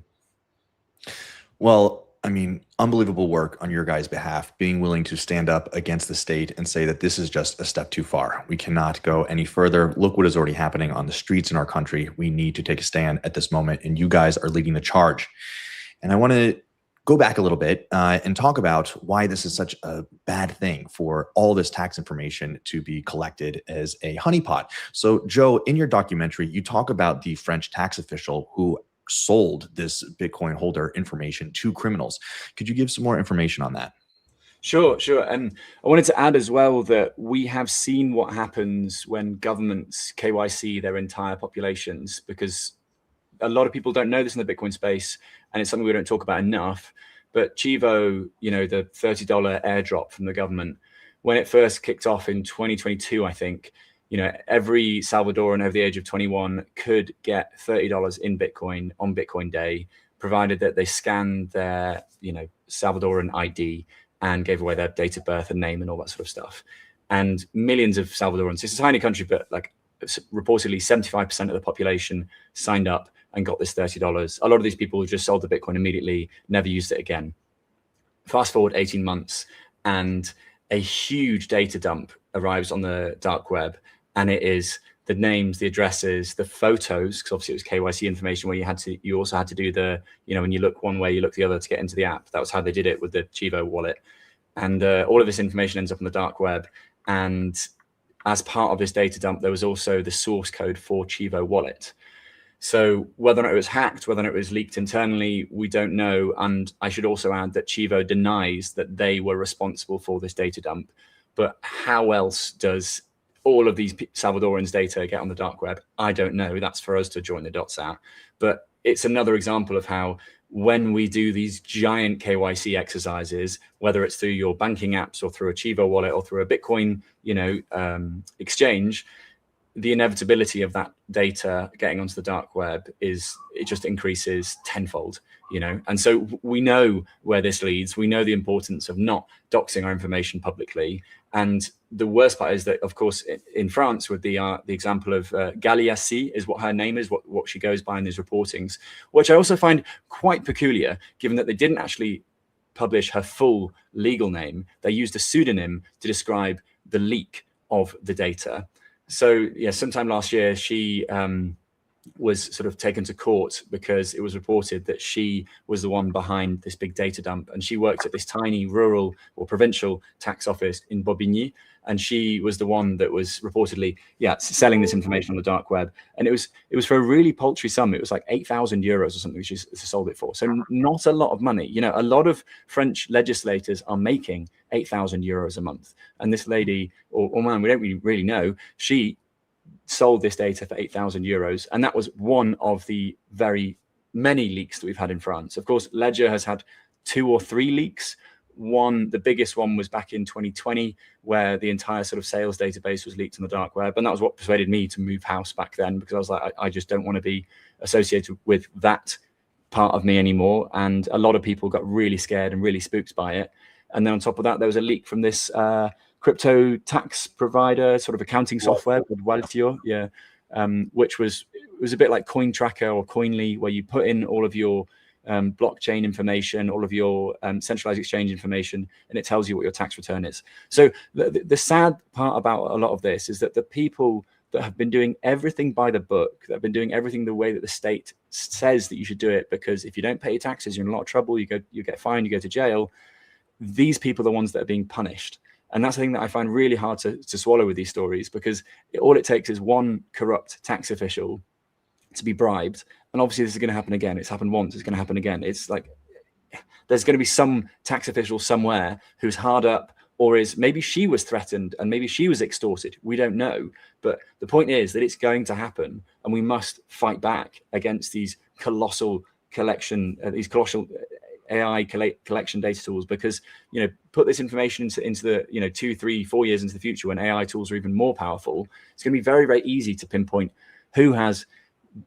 Well, I mean, unbelievable work on your guys' behalf, being willing to stand up against the state and say that this is just a step too far. We cannot go any further. Look what is already happening on the streets in our country. We need to take a stand at this moment, and you guys are leading the charge. And I want to go back a little bit and talk about why this is such a bad thing for all this tax information to be collected as a honeypot. So, Joe, in your documentary, you talk about the French tax official who sold this Bitcoin holder information to criminals. Could you give some more information on that? Sure. And I wanted to add as well that we have seen what happens when governments KYC their entire populations, because a lot of people don't know this in the Bitcoin space, and it's something we don't talk about enough. But Chivo, the $30 airdrop from the government, when it first kicked off in 2022, I think, every Salvadoran over the age of 21 could get $30 in Bitcoin on Bitcoin Day, provided that they scanned their, Salvadoran ID and gave away their date of birth and name and all that sort of stuff. And millions of Salvadorans, it's a tiny country, but reportedly 75% of the population signed up and got this $30. A lot of these people just sold the Bitcoin immediately, never used it again. Fast forward 18 months and a huge data dump arrives on the dark web, and it is the names, the addresses, the photos, because obviously it was KYC information where you also had to do the, when you look one way, you look the other to get into the app. That was how they did it with the Chivo wallet. And all of this information ends up on the dark web. And as part of this data dump, there was also the source code for Chivo wallet. So whether or not it was hacked, whether or not it was leaked internally, we don't know. And I should also add that Chivo denies that they were responsible for this data dump. But how else does all of these Salvadorans' data get on the dark web? I don't know. That's for us to join the dots at. But it's another example of how when we do these giant KYC exercises, whether it's through your banking apps or through a Chivo wallet or through a Bitcoin, exchange, the inevitability of that data getting onto the dark web it just increases tenfold, and so we know where this leads. We know the importance of not doxing our information publicly. And the worst part is that, of course, in France, with the example of Galiassi is what her name is, what she goes by in these reportings, which I also find quite peculiar, given that they didn't actually publish her full legal name. They used a pseudonym to describe the leak of the data. So yeah, sometime last year, she was sort of taken to court because it was reported that she was the one behind this big data dump. And she worked at this tiny rural or provincial tax office in Bobigny. And she was the one that was reportedly, selling this information on the dark web. And it was for a really paltry sum. It was like 8,000 euros or something she sold it for. So not a lot of money. A lot of French legislators are making 8,000 euros a month. And this lady, or man, we don't really know, she sold this data for 8,000 euros. And that was one of the very many leaks that we've had in France. Of course, Ledger has had 2 or 3 leaks. The biggest one was back in 2020, where the entire sort of sales database was leaked on the dark web. And that was what persuaded me to move house back then, because I was like, I just don't want to be associated with that part of me anymore. And a lot of people got really scared and really spooked by it. And then on top of that, there was a leak from this crypto tax provider, sort of accounting software called Waltio, which was a bit like Coin Tracker or Coinly, where you put in all of your blockchain information, all of your centralized exchange information, and it tells you what your tax return is. So the sad part about a lot of this is that the people that have been doing everything by the book, that have been doing everything the way that the state says that you should do it, because if you don't pay your taxes, you're in a lot of trouble, you get fined, you go to jail. These people are the ones that are being punished. And that's the thing that I find really hard to swallow with these stories, because all it takes is one corrupt tax official to be bribed. And obviously this is going to happen again. It's happened once, it's going to happen again. It's like there's going to be some tax official somewhere who's hard up, or maybe she was threatened and maybe she was extorted. We don't know. But the point is that it's going to happen, and we must fight back against these colossal AI collection data tools, because put this information into the 2, 3, 4 years into the future, when AI tools are even more powerful, it's going to be very, very easy to pinpoint who has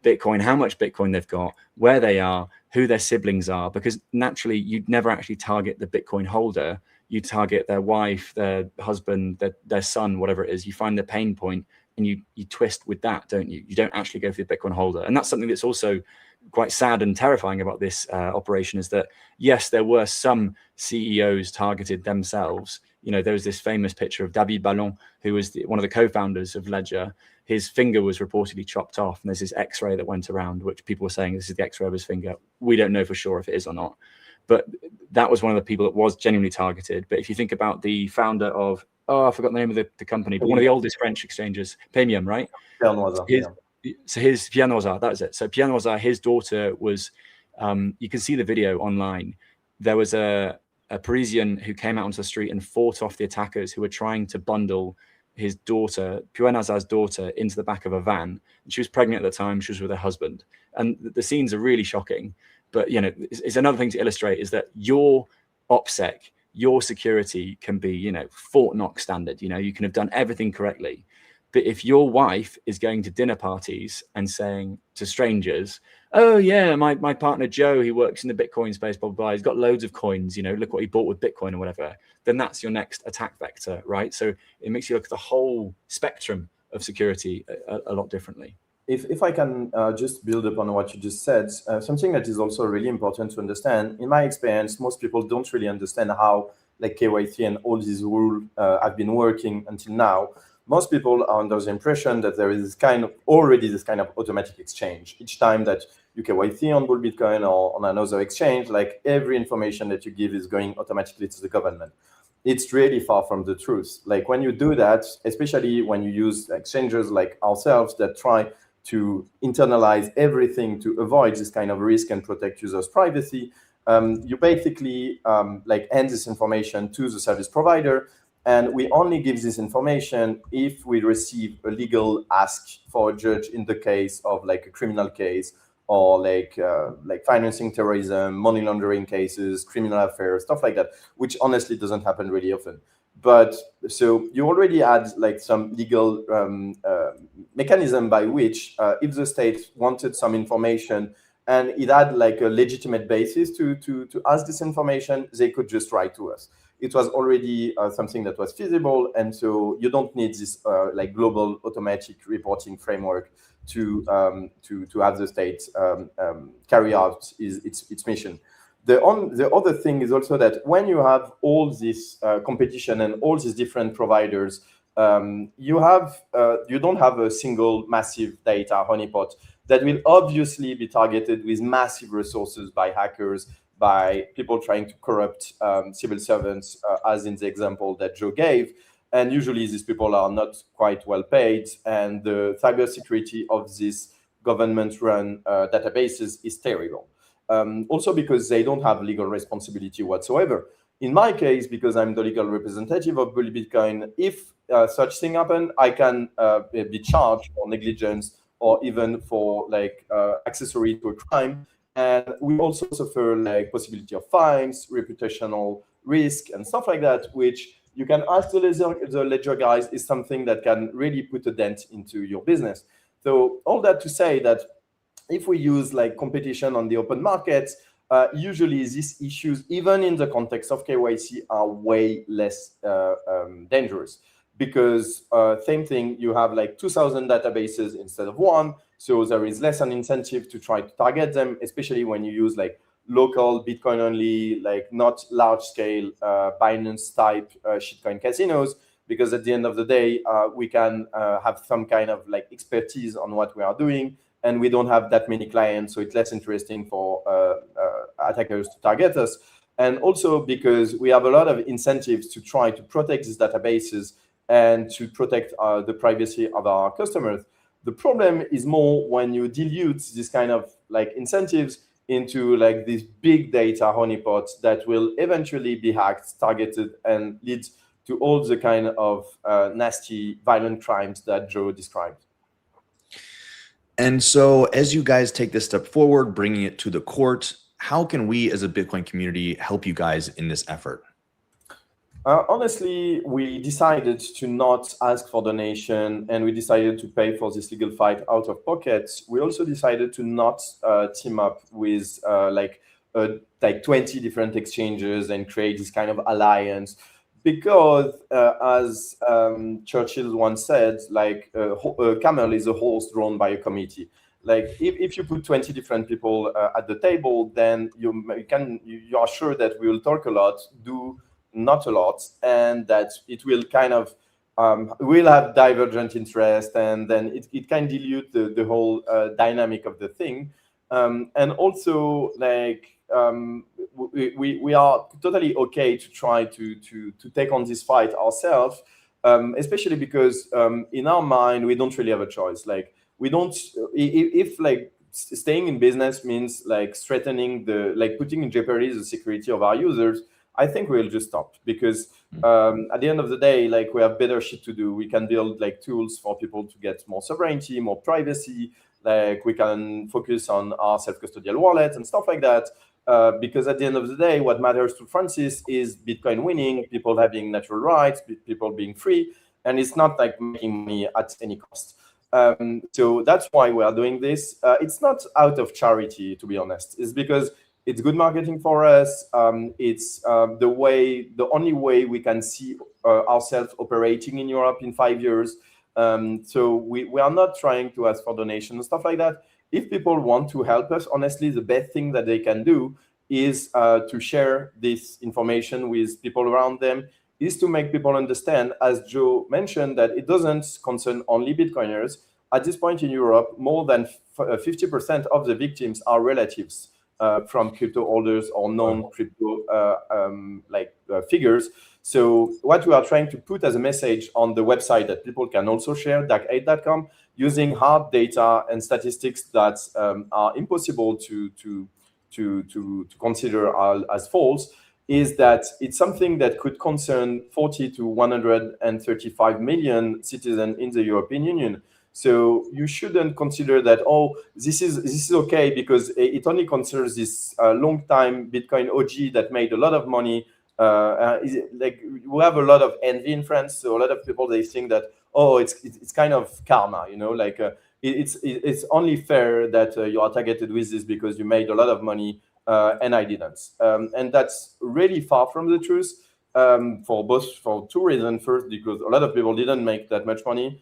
Bitcoin, how much Bitcoin they've got, where they are, who their siblings are, because naturally you'd never actually target the Bitcoin holder. You target their wife, their husband, their son, whatever it is. You find the pain point and you twist with that, don't you? You don't actually go for the Bitcoin holder. And that's something that's also quite sad and terrifying about this operation, is that, yes, there were some CEOs targeted themselves. There was this famous picture of David Ballon, who was one of the co-founders of Ledger. His finger was reportedly chopped off, and there's this X-ray that went around, which people were saying this is the X-ray of his finger. We don't know for sure if it is or not, but that was one of the people that was genuinely targeted. But if you think about the founder of, I forgot the name of the company, but one of the oldest French exchanges, Paymium, right? So his Pierre Noza, that was it. So Pierre Noza, his daughter was, you can see the video online. There was a Parisian who came out onto the street and fought off the attackers who were trying to bundle his daughter, Pierre Noza's daughter, into the back of a van. And she was pregnant at the time. She was with her husband. And the scenes are really shocking. But, it's another thing to illustrate is that your OPSEC, your security can be, Fort Knox standard. You can have done everything correctly. But if your wife is going to dinner parties and saying to strangers, oh, yeah, my partner, Joe, he works in the Bitcoin space, blah, blah, blah, he's got loads of coins, look what he bought with Bitcoin or whatever, then that's your next attack vector, right? So it makes you look at the whole spectrum of security a lot differently. If I can just build upon what you just said, something that is also really important to understand, in my experience, most people don't really understand how KYC and all these rules have been working until now. most people are under the impression that there is already this kind of automatic exchange. Each time that you KYC on Bull Bitcoin or on another exchange, like every information that you give is going automatically to the government. It's really far from the truth. Like when you do that, especially when you use exchanges like ourselves that try to internalize everything to avoid this kind of risk and protect users' privacy, you basically like hand this information to the service provider, and we only give this information if we receive a legal ask for a judge in the case of like a criminal case or like financing terrorism, money laundering cases, criminal affairs, stuff like that, which honestly doesn't happen really often. But so you already had like some legal mechanism by which if the state wanted some information and it had like a legitimate basis to ask this information, they could just write to us. It was already something that was feasible, and so you don't need this like global automatic reporting framework to have the state carry out its mission. The other thing is also that when you have all this competition and all these different providers, you don't have a single massive data honeypot that will obviously be targeted with massive resources by hackers, by people trying to corrupt civil servants, as in the example that Joe gave. And usually these people are not quite well paid, and the cybersecurity of these government-run databases is terrible. Also because they don't have legal responsibility whatsoever. In my case, because I'm the legal representative of Bully Bitcoin, if such thing happen, I can be charged for negligence or even for like accessory to a crime. And we also suffer like possibility of fines, reputational risk, and stuff like that, which you can ask the ledger guys is something that can really put a dent into your business. So all that to say that if we use like competition on the open markets, usually these issues, even in the context of KYC, are way less dangerous. Because same thing, you have like 2,000 databases instead of one. So there is less an incentive to try to target them, especially when you use like local Bitcoin only, like not large scale Binance type shitcoin casinos, because at the end of the day, we can have some kind of like expertise on what we are doing, and we don't have that many clients. So it's less interesting for attackers to target us. And also because we have a lot of incentives to try to protect these databases and to protect the privacy of our customers. The problem is more when you dilute this kind of like incentives into like these big data honeypots that will eventually be hacked, targeted, and lead to all the kind of nasty, violent crimes that Joe described. And so as you guys take this step forward, bringing it to the court, how can we as a Bitcoin community help you guys in this effort? Honestly, we decided to not ask for donation, and we decided to pay for this legal fight out of pocket. We also decided to not team up with like 20 different exchanges and create this kind of alliance, because as Churchill once said, like a camel is a horse drawn by a committee. Like if you put 20 different people at the table, then you are sure that we will talk a lot, do not a lot, and that it will kind of will have divergent interest, and then it can dilute the whole dynamic of the thing. And also like we are totally okay to try to take on this fight ourselves, especially because in our mind we don't really have a choice. Like we don't, if like staying in business means like threatening putting in jeopardy the security of our users, I think we'll just stop, because at the end of the day, like we have better shit to do. We can build like tools for people to get more sovereignty, more privacy. Like we can focus on our self-custodial wallet and stuff like that. Because at the end of the day, what matters to Francis is Bitcoin winning, people having natural rights, people being free, and it's not like making money at any cost. So that's why we are doing this. It's not out of charity, to be honest. It's because it's good marketing for us. It's the only way we can see ourselves operating in Europe in 5 years. So we are not trying to ask for donations and stuff like that. If people want to help us, honestly, the best thing that they can do is to share this information with people around them, is to make people understand, as Joe mentioned, that it doesn't concern only Bitcoiners. At this point in Europe, more than 50% of the victims are relatives from crypto holders or non-crypto figures. So what we are trying to put as a message on the website that people can also share, dark8.com, using hard data and statistics that are impossible to consider as false, is that it's something that could concern 40 to 135 million citizens in the European Union. So you shouldn't consider that, oh, this is okay because it only concerns this long-time Bitcoin OG that made a lot of money. Like we have a lot of envy in France, so a lot of people, they think that, oh, it's kind of karma, you know, like it's only fair that you are targeted with this because you made a lot of money and I didn't. And that's really far from the truth for two reasons. First, because a lot of people didn't make that much money,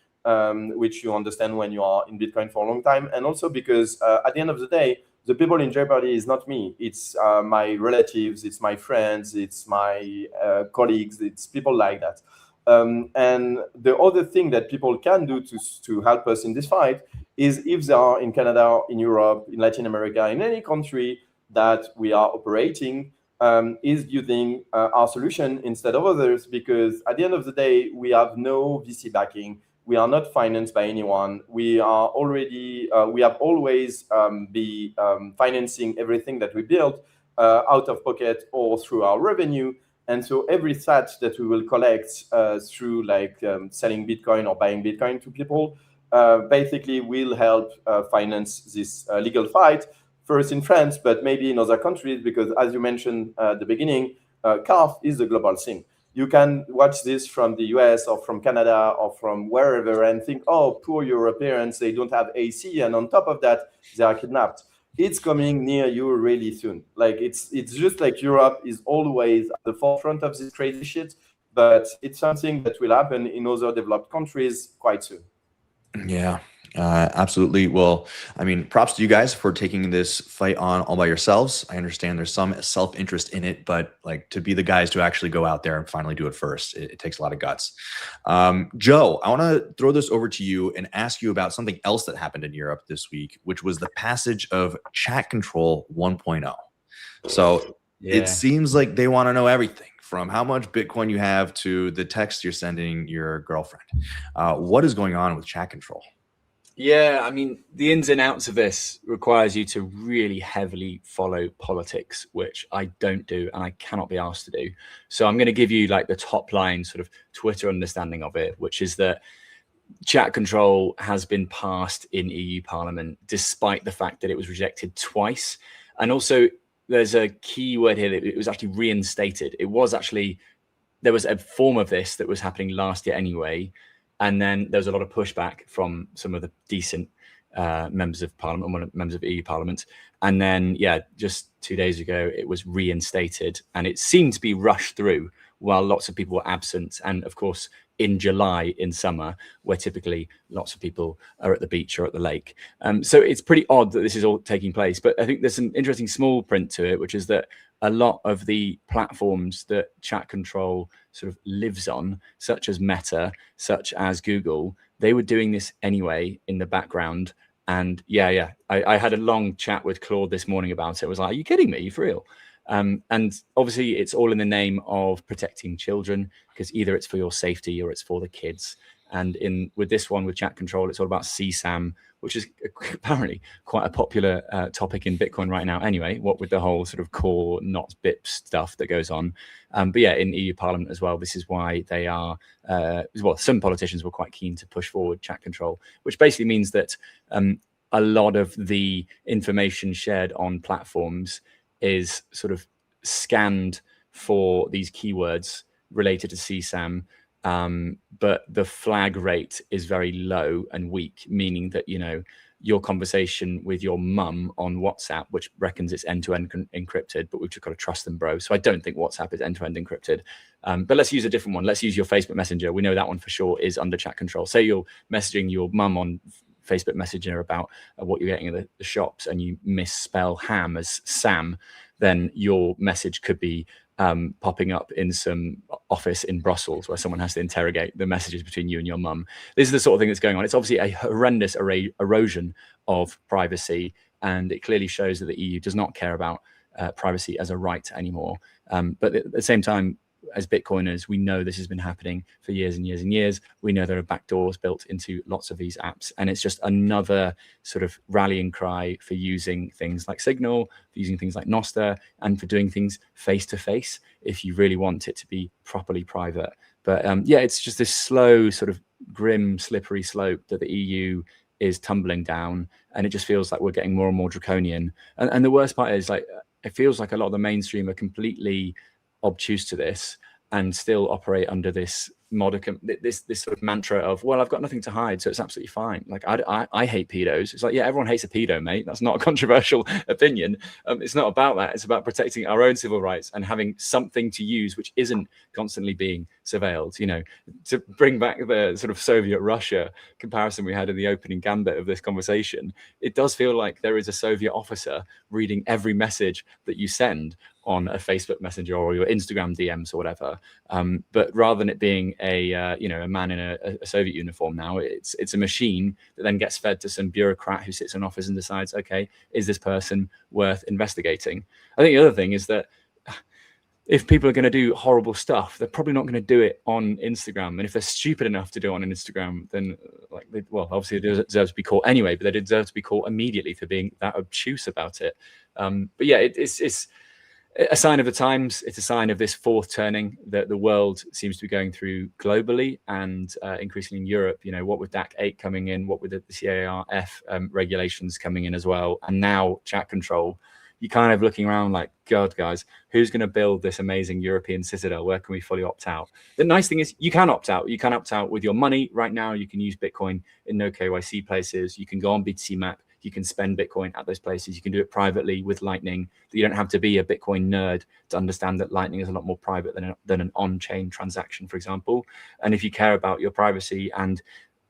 which you understand when you are in Bitcoin for a long time. And also because at the end of the day, the people in jeopardy is not me. It's my relatives, it's my friends, it's my colleagues, it's people like that. And the other thing that people can do to help us in this fight is if they are in Canada, in Europe, in Latin America, in any country that we are operating, is using our solution instead of others, because at the end of the day, we have no VC backing. We are not financed by anyone. We are already, we have always been financing everything that we build out of pocket or through our revenue. And so every SAT that we will collect through like selling Bitcoin or buying Bitcoin to people basically will help finance this legal fight, first in France, but maybe in other countries, because as you mentioned at the beginning, CARF is a global thing. You can watch this from the US or from Canada or from wherever and think, oh, poor Europeans, they don't have AC. And on top of that, they are kidnapped. It's coming near you really soon. Like it's just like Europe is always at the forefront of this crazy shit, but it's something that will happen in other developed countries quite soon. Yeah, absolutely. Well, I mean, props to you guys for taking this fight on all by yourselves. I understand there's some self-interest in it, but like to be the guys to actually go out there and finally do it first, it takes a lot of guts. Joe, I want to throw this over to you and ask you about something else that happened in Europe this week, which was the passage of chat control 1.0. So it seems like they want to know everything, from how much Bitcoin you have to the text you're sending your girlfriend. What is going on with chat control? Yeah, I mean, the ins and outs of this requires you to really heavily follow politics, which I don't do and I cannot be asked to do. So I'm going to give you like the top line sort of Twitter understanding of it, which is that chat control has been passed in EU Parliament, despite the fact that it was rejected twice. And also, there's a key word here that it was actually reinstated. It was actually, there was a form of this that was happening last year anyway. And then there was a lot of pushback from some of the decent members of Parliament, members of EU Parliament. And then, yeah, just 2 days ago, it was reinstated and it seemed to be rushed through while lots of people were absent. And of course, in July, in summer, where typically lots of people are at the beach or at the lake. So it's pretty odd that this is all taking place. But I think there's an interesting small print to it, which is that a lot of the platforms that chat control sort of lives on, such as Meta, such as Google, they were doing this anyway in the background. And yeah, I had a long chat with Claude this morning about it. I was like, are you kidding me? Are you for real? And obviously it's all in the name of protecting children, because either it's for your safety or it's for the kids. And with this one, with chat control, it's all about CSAM, which is apparently quite a popular topic in Bitcoin right now anyway, what with the whole sort of core not BIP stuff that goes on. But yeah, in EU Parliament as well, this is why they are, well, some politicians were quite keen to push forward chat control, which basically means that a lot of the information shared on platforms is sort of scanned for these keywords related to CSAM, but the flag rate is very low and weak, meaning that, you know, your conversation with your mum on WhatsApp, which reckons it's end-to-end encrypted, but we've just got to trust them, bro. So I don't think WhatsApp is end-to-end encrypted. But let's use a different one. Let's use your Facebook Messenger. We know that one for sure is under chat control. Say you're messaging your mum on Facebook Messenger about what you're getting at the shops and you misspell ham as Sam, then your message could be popping up in some office in Brussels where someone has to interrogate the messages between you and your mum. This is the sort of thing that's going on. It's obviously a horrendous erosion of privacy, and it clearly shows that the EU does not care about privacy as a right anymore. But at the same time, as Bitcoiners, we know this has been happening for years and years and years. We know there are backdoors built into lots of these apps, and it's just another sort of rallying cry for using things like Signal, for using things like Nostr, and for doing things face to face if you really want it to be properly private. But yeah, it's just this slow, sort of grim, slippery slope that the EU is tumbling down, and it just feels like we're getting more and more draconian. And the worst part is, like, it feels like a lot of the mainstream are completely obtuse to this and still operate under this modicum, this sort of mantra of, well, I've got nothing to hide, so it's absolutely fine. Like, I hate pedos. It's like, yeah, everyone hates a pedo, mate. That's not a controversial opinion. It's not about that. It's about protecting our own civil rights and having something to use which isn't constantly being surveilled. You know, to bring back the sort of Soviet Russia comparison we had in the opening gambit of this conversation, it does feel like there is a Soviet officer reading every message that you send on a Facebook Messenger or your Instagram DMs or whatever. But rather than it being a man in a Soviet uniform now, it's a machine that then gets fed to some bureaucrat who sits in office and decides, okay, is this person worth investigating? I think the other thing is that if people are going to do horrible stuff, they're probably not going to do it on Instagram. And if they're stupid enough to do it on Instagram, then obviously they deserve to be caught anyway, but they deserve to be caught immediately for being that obtuse about it. But yeah, it's a sign of the times. It's a sign of this fourth turning that the world seems to be going through globally, and increasingly in Europe. You know, what with DAC 8 coming in, what with the CARF regulations coming in as well, and now chat control, you're kind of looking around like, God, guys, who's going to build this amazing European citadel? Where can we fully opt out? The nice thing is you can opt out. You can opt out with your money right now. You can use Bitcoin in no KYC places. You can go on BTC Map. You can spend Bitcoin at those places. You can do it privately with Lightning. You don't have to be a Bitcoin nerd to understand that Lightning is a lot more private than an on-chain transaction, for example. And if you care about your privacy, and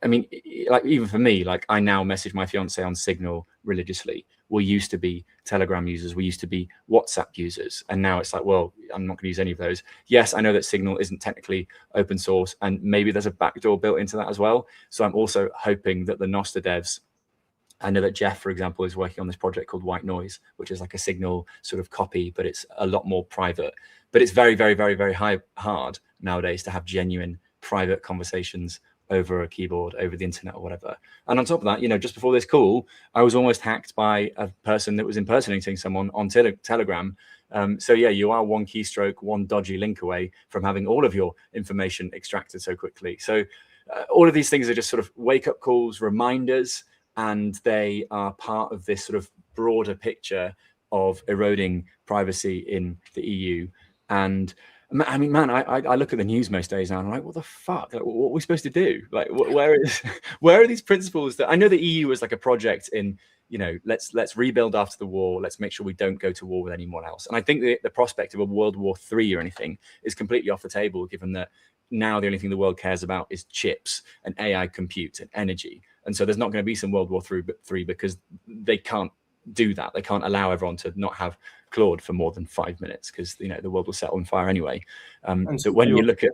I mean, like, even for me, like, I now message my fiance on Signal religiously. We used to be Telegram users. We used to be WhatsApp users. And now it's like, well, I'm not going to use any of those. Yes, I know that Signal isn't technically open source, and maybe there's a backdoor built into that as well. So I'm also hoping that the Nostr devs, I know that Jeff, for example, is working on this project called White Noise, which is like a Signal sort of copy, but it's a lot more private. But it's very, very, very, very hard nowadays to have genuine private conversations over a keyboard, over the internet or whatever. And on top of that, you know, just before this call, I was almost hacked by a person that was impersonating someone on Telegram. So yeah, you are one keystroke, one dodgy link away from having all of your information extracted so quickly. So all of these things are just sort of wake-up calls, reminders, and they are part of this sort of broader picture of eroding privacy in the EU. And I mean, man, I look at the news most days now and I'm like, what the fuck? Like, what are we supposed to do? Like, where are these principles that I know the EU is like a project in, you know, let's rebuild after the war. Let's make sure we don't go to war with anyone else. And I think the prospect of a World War III or anything is completely off the table, given that now the only thing the world cares about is chips and AI compute and energy. And so there's not going to be some World War III because they can't do that. They can't allow everyone to not have Claude for more than 5 minutes, because, you know, the world will set on fire anyway. And so when you look at,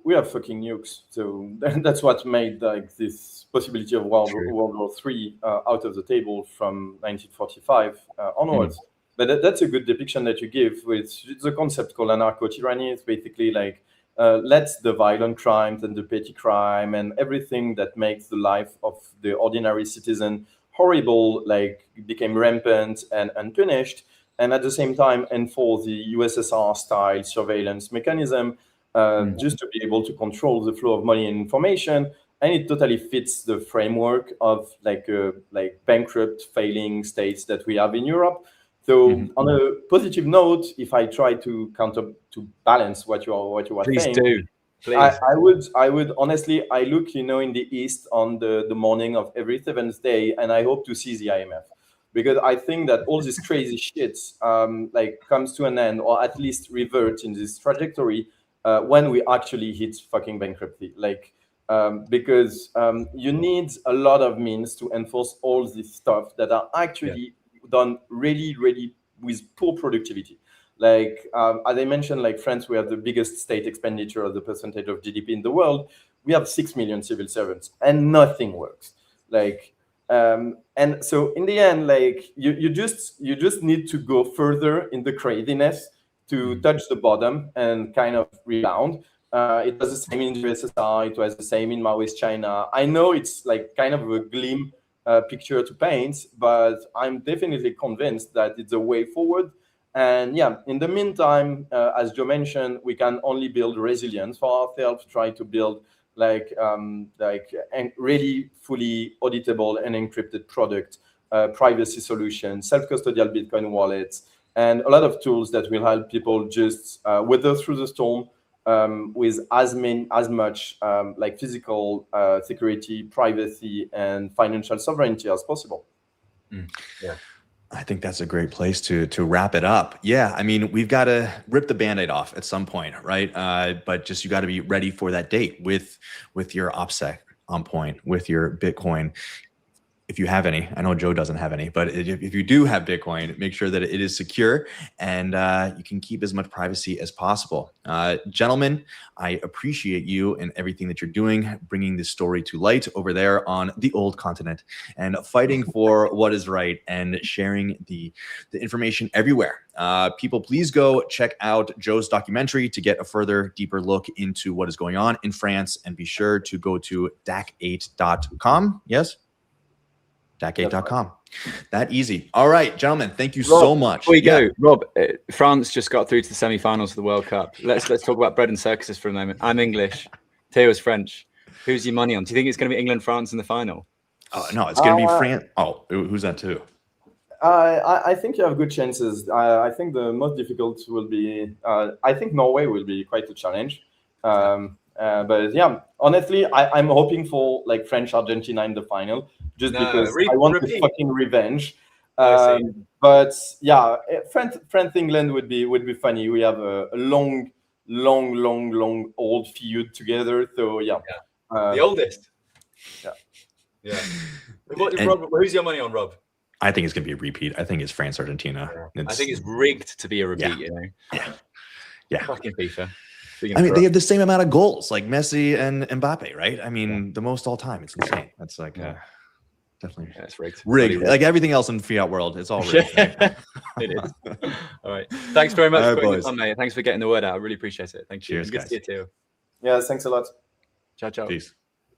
we have fucking nukes, so that's what made like this possibility of World War III out of the table from 1945 onwards. But that's a good depiction that you give with the concept called anarcho-tyranny. It's basically like let the violent crimes and the petty crime and everything that makes the life of the ordinary citizen horrible, like, became rampant and unpunished, and at the same time enforce the USSR-style surveillance mechanism just to be able to control the flow of money and information. And it totally fits the framework of like bankrupt, failing states that we have in Europe. So on a positive note, if I try to balance what you are saying, Please. I would honestly, I look, you know, in the East on the morning of every 7th day, and I hope to see the IMF, because I think that all this crazy shit like comes to an end, or at least reverts in this trajectory when we actually hit fucking bankruptcy. Like, because you need a lot of means to enforce all this stuff that are actually done really, really with poor productivity. Like as I mentioned, like France, we have the biggest state expenditure as a percentage of GDP in the world. We have 6 million civil servants, and nothing works. Like, and so in the end, like you just need to go further in the craziness to touch the bottom and kind of rebound. It was the same in USSR. It was the same in Maoist China. I know it's like kind of a glim picture to paint, but I'm definitely convinced that it's a way forward. And yeah, in the meantime, as Joe mentioned, we can only build resilience for ourselves, try to build like really fully auditable and encrypted product, privacy solutions, self-custodial Bitcoin wallets, and a lot of tools that will help people just weather through the storm with as much like physical security, privacy, and financial sovereignty as possible. Yeah. I think that's a great place to wrap it up. Yeah, I mean, we've got to rip the Band-Aid off at some point, right? But just you got to be ready for that date with your OPSEC on point, with your Bitcoin. If you have any, I know Joe doesn't have any, but if you do have Bitcoin, make sure that it is secure and you can keep as much privacy as possible. Gentlemen, I appreciate you and everything that you're doing, bringing this story to light over there on the old continent and fighting for what is right and sharing the information everywhere. People, please go check out Joe's documentary to get a further, deeper look into what is going on in France, and be sure to go to dac8.com. Yes? dac8.com. That easy. All right, gentlemen, thank you so much. Before we go, Rob, France just got through to the semi-finals of the World Cup. Let's talk about bread and circuses for a moment. I'm English. Theo's French. Who's your money on? Do you think it's going to be England, France in the final? No, it's going to be France. Oh, who's that too? I think you have good chances. I think the most difficult will be, I think Norway will be quite a challenge. But yeah, honestly, I'm hoping for like French-Argentina in the final, just because I want the fucking revenge. But yeah, France-England would be funny. We have a long old feud together. So yeah, the oldest. Yeah. Rob, who's your money on, Rob? I think it's going to be a repeat. I think it's France-Argentina. I think it's rigged to be a repeat. You know. Yeah. Fucking FIFA. I mean, they have the same amount of goals, like Messi and Mbappe, right? I mean, the most all time. It's insane. That's like definitely it's rigged. Rigged. Like everything else in the fiat world, it's all rigged. It is. All right. Thanks very much for boys. your time, mate. Thanks for getting the word out. I really appreciate it. Thank you. Cheers, Good guys. to see you too. Yeah, thanks a lot. Ciao, ciao. Peace.